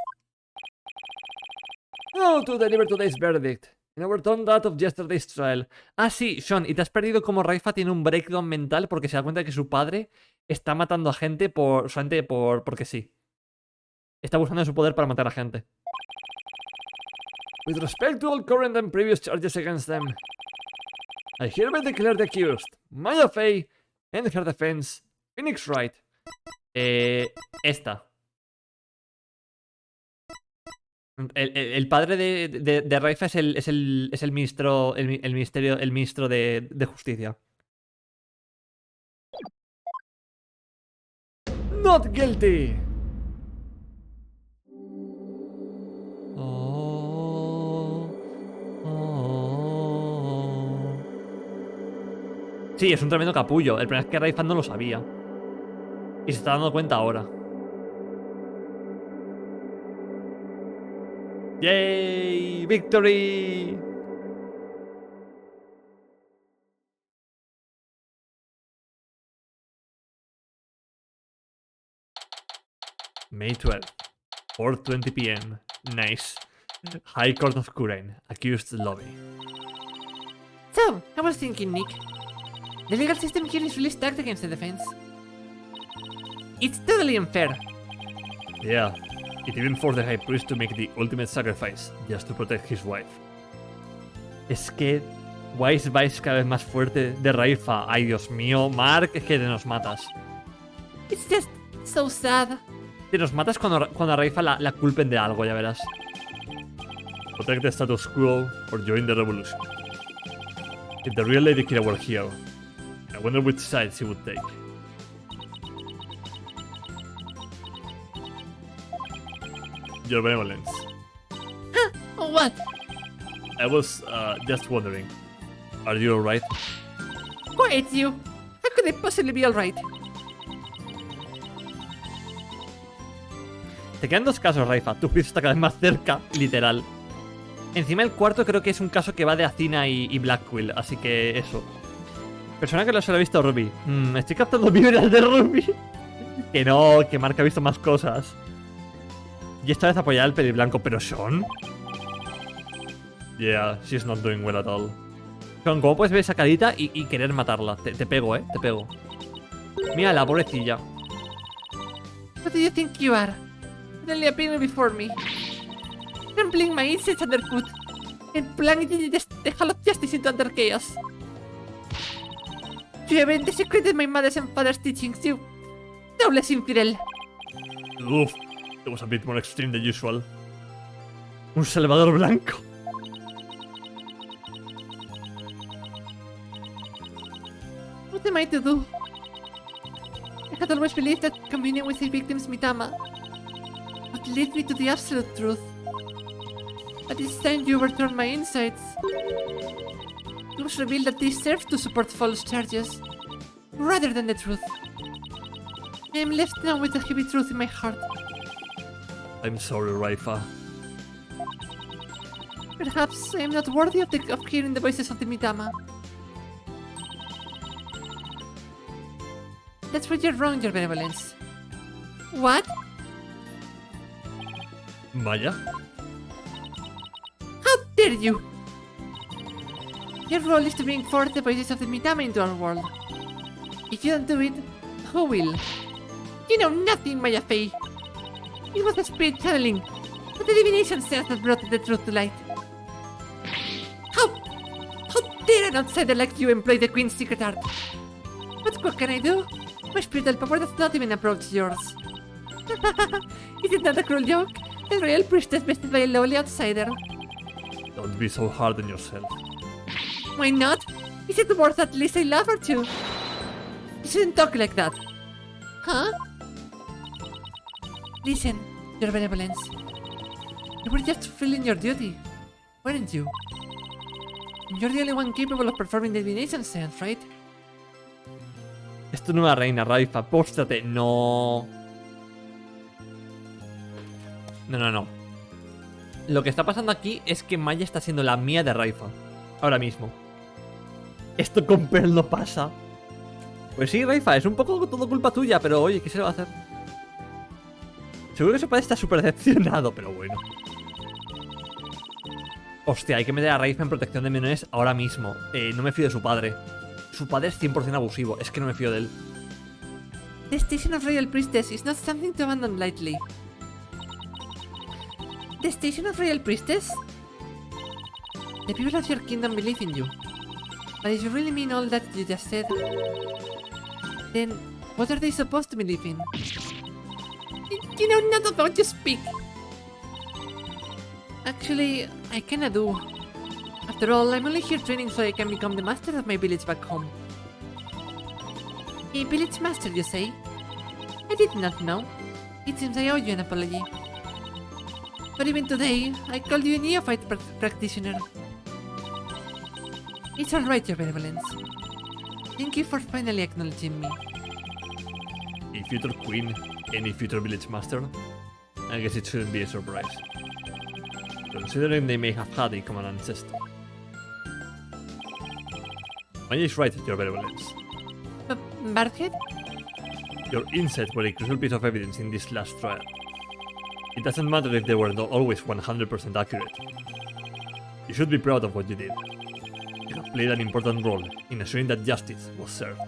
Oh, to deliver today's verdict. In overturned that of yesterday's trial. Ah, sí, Sean, y te has perdido como Raifa tiene un breakdown mental porque se da cuenta de que su padre está matando a gente solamente porque sí. Está abusando de su poder para matar a gente. With respect to all current and previous charges against them, I hereby declare the accused, Maya Fey, and her defense, Phoenix Wright. Esta. El padre de Raifa es el ministro. El ministro de justicia. Not guilty! Oh, oh. Sí, es un tremendo capullo. El problema es que Raifa no lo sabía. Y se está dando cuenta ahora. ¡Yay! ¡Victory! May 12th, 4:20 p.m. Nice. High Court of Kurain. Accused lobby. So, I was thinking, Nick. The legal system here is really stacked against the defense. It's totally unfair. Yeah. It even forced the High Priest to make the ultimate sacrifice just to protect his wife. Es que Wise Vice cada vez más fuerte de Raifa. Ay, Dios mío, Mark, es que te nos matas. It's just so sad. Te nos matas cuando a Raifa la culpen de algo, ya verás. Protect the status quo or join the revolution. If the real Lady Kira were here, I wonder which side she would take. Your benevolence. Oh, what? I was just wondering. Are you alright? Quiet, you. How could I possibly be alright? Te quedan dos casos, Raifa. Tu juicio está cada vez más cerca, literal. Encima el cuarto creo que es un caso que va de Athena y Blackquill, así que eso. Persona que lo se lo ha visto Ruby. Estoy captando vibras de Ruby. Que no, que Mark ha visto más cosas. Y esta vez apoyar al peliblanco, pero Sean. Yeah, she's not doing well at all. Sean, ¿cómo puedes ver esa carita y querer matarla? Te pego, te pego. Mira la pobrecilla. What do you think you are? Suddenly appearing before me. Trampling my insides underfoot. And plunging the hall of justice into utter chaos. You haven't desecrated my mother's and father's teachings, you doubtless infidel. Uf, it was a bit more extreme than usual. Un salvador blanco. What am I to do? I had always believed that communion with a victim's mitama would lead me to the absolute truth. But it's time you overturned my insights. It was revealed that they served to support false charges, rather than the truth. I am left now with a heavy truth in my heart. I'm sorry, Raifa. Perhaps I am not worthy of hearing the voices of the mitama. That's where you're wrong, your benevolence. What? Maya. How dare you! Your role is to bring forth the voices of the mitama into our world. If you don't do it, who will? You know nothing, Maya Fey. It was the spirit channeling, but the divination sense that brought the truth to light. How dare an outsider like you employ the Queen's secret art? But what can I do? My spiritual power does not even approach yours. Is it not a cruel joke? The royal priestess bested by a lowly outsider. Don't be so hard on yourself. Why not? Is it worth at least a laugh or two? You shouldn't talk like that. Huh? Listen, your benevolence. You were just fulfilling your duty, weren't you? You're the only one capable of performing the divination sense, right? Es tu nueva reina, Raifa. Póstrate. No. No. Lo que está pasando aquí es que Maya está siendo la mía de Raifa. Ahora mismo. Esto con Pearl no pasa. Pues sí, Raifa, es un poco todo culpa tuya, pero oye, ¿qué se le va a hacer? Seguro que su padre está súper decepcionado, pero bueno. Hostia, hay que meter a Raifa en protección de menores ahora mismo. No me fío de su padre. Su padre es 100% abusivo, es que no me fío de él. The station of Royal Priestess is not something to abandon lightly. The station of Royal Priestess? The people of your kingdom believe in you. But if you really mean all that you just said, then what are they supposed to believe in? You know not of what you speak. Actually, I kinda do. After all, I'm only here training so I can become the master of my village back home. A village master, you say? I did not know. It seems I owe you an apology. But even today, I called you a neophyte practitioner. It's alright, your benevolence. Thank you for finally acknowledging me. A future queen, any future village master? I guess it shouldn't be a surprise. Considering they may have had a common ancestor. Maya is right, your benevolence. Barthead? Your insights were a crucial piece of evidence in this last trial. It doesn't matter if they were not always 100% accurate. You should be proud of what you did. You have played an important role in ensuring that justice was served.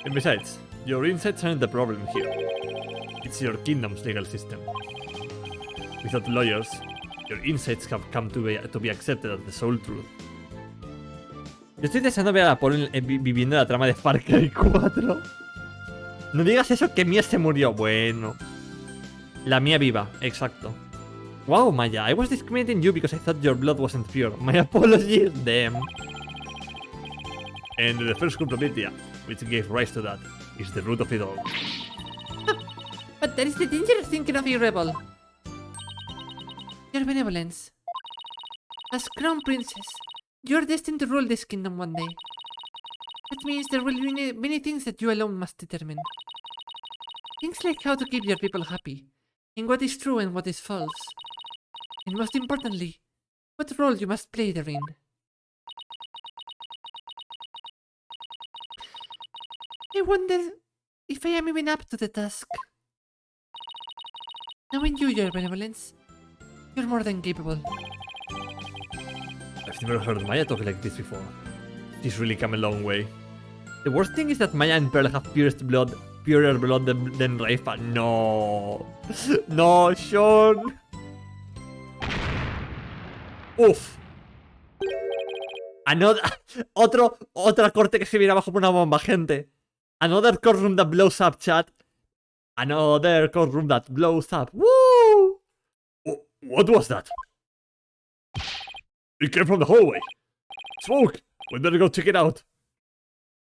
And besides, your insights aren't the problem here. It's your kingdom's legal system. Without lawyers, your insights have come to be accepted as the sole truth. Yo estoy deseando ver a Apolo viviendo la trama de Far Cry 4. No digas eso, que Mia se murió. Bueno. La Mia viva, exacto. Wow, Maya, I was discriminating you because I thought your blood wasn't pure. My apologies, damn. And the first compromitia, which gave rise to that, is the root of it all. But that is the dangerous thinking of a rebel. Your benevolence. As crown princess, you are destined to rule this kingdom one day. That means there will be many things that you alone must determine. Things like how to keep your people happy, and what is true and what is false. And most importantly, what role you must play therein. I wonder if I am even up to the task. Knowing you, your benevolence, you're more than capable. I've never heard Maya talk like this before. She's really come a long way. The worst thing is that Maya and Pearl have purer blood than Raifa. No. No, Sean. Uf. Otra corte que se viene abajo por una bomba, gente. Another courtroom that blows up, chat. Another courtroom that blows up. Woo! What was that? It came from the hallway. Smoke! We better go check it out.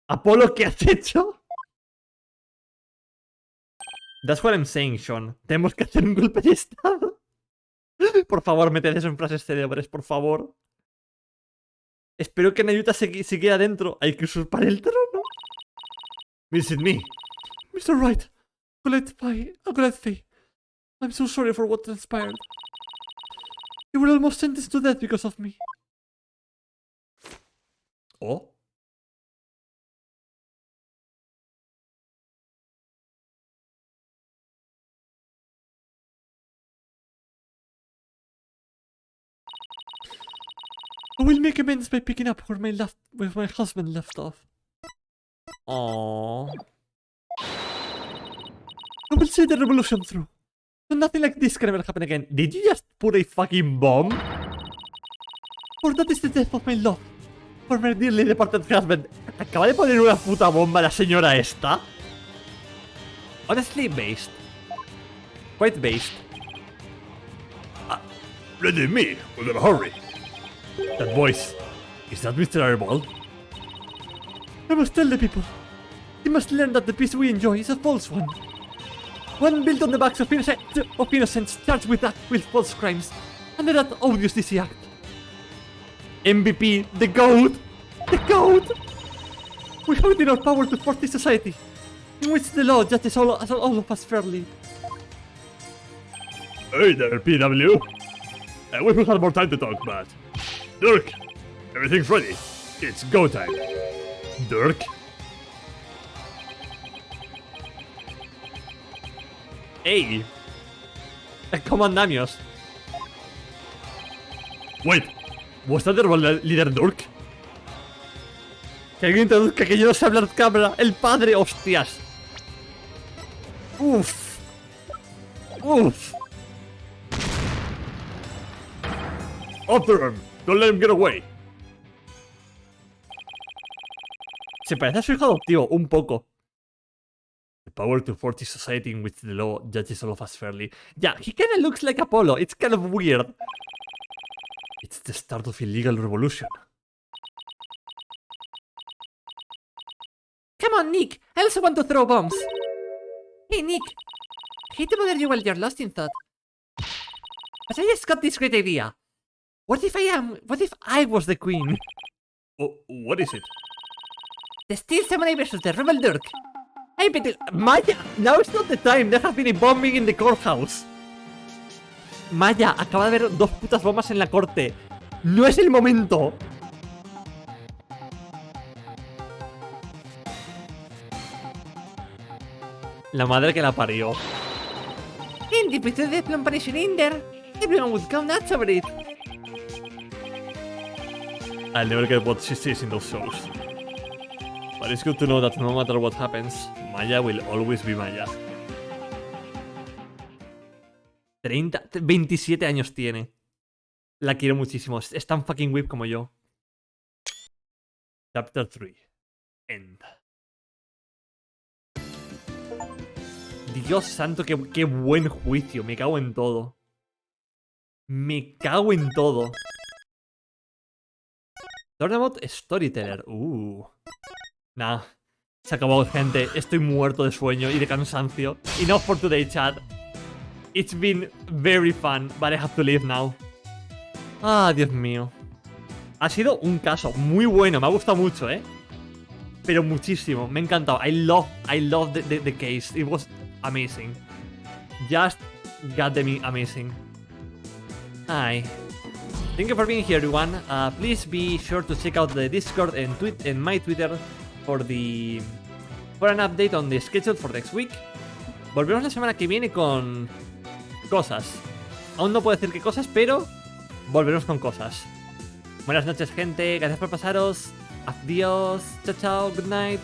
Apolo, ¿qué has hecho? That's what I'm saying, Sean. Tenemos que hacer un golpe de estado. Por favor, meted eso en frases célebres, por favor. Espero que Nayuta se quede adentro. Hay que usurpar el trono. Visit me. Mr. Wright, Golethe, I'm so sorry for what transpired. You were almost sentenced to death because of me. Oh. I will make amends by picking up where my husband left off. Aww. I will see the revolution through. So nothing like this can ever happen again. Did you just put a fucking bomb? For that is the death of my love. For my dearly departed husband. ¿Acaba de poner una puta bomba la señora esta? Honestly, based. Quite based. Ready me, with a hurry. That voice. Is that Mr. Airball? I must tell the people. They must learn that the peace we enjoy is a false one. One built on the backs of innocents charged with false crimes. Under that odious DC Act. MVP, the GOAT! The GOAT! We have it in our power to force this society, in which the law judges all of us fairly. Hey there, PW. I wish we had more time to talk, but... Dirk, everything's ready. It's go time. Dirk? Hey! Comandamios. Wait, ¿was that the leader Dirk? Que alguien introduzca que yo no sé hablar cámara. El padre, hostias. Uff. Uff. After him. Don't let him get away. Se parece a su hijo adoptivo, un poco. The power to force this society in which the law judges all of us fairly. Yeah, he kinda looks like Apollo. It's kind of weird. It's the start of a legal revolution. Come on, Nick. I also want to throw bombs. Hey, Nick. Hate to bother you while you're lost in thought, but I just got this great idea. What if I was the queen? Oh, what is it? The Steel Samurai versus the Rebel Dirk. I bet it... Maya, now is not the time. There has been a bombing in the courthouse. Maya, acaba de haber 2 putas bombas en la corte. No es el momento. La madre que la parió. And if it's the plum punishing in there, everyone would go nuts over it. I'll never get what she sees in those shows. But it's good to know that no matter what happens, Maya will always be Maya. 27 años tiene. La quiero muchísimo. Es tan fucking whip como yo. Chapter 3. End. Dios santo, qué buen juicio. Me cago en todo. Me cago en todo. Tournament Storyteller. Nah. Se acabó, gente. Estoy muerto de sueño y de cansancio. Enough for today, chat. It's been very fun, but I have to leave now. Ah, Dios mío. Ha sido un caso muy bueno. Me ha gustado mucho, pero muchísimo. Me ha encantado. I love the case. It was amazing. Just goddamn amazing. Hi. Thank you for being here, everyone. Please be sure to check out the Discord and my Twitter for an update on the schedule for next week. Volvemos la semana que viene con cosas. Aún no puedo decir qué cosas, pero volveremos con cosas. Buenas noches, gente. Gracias por pasaros. Adiós. Chao, chao. Good night.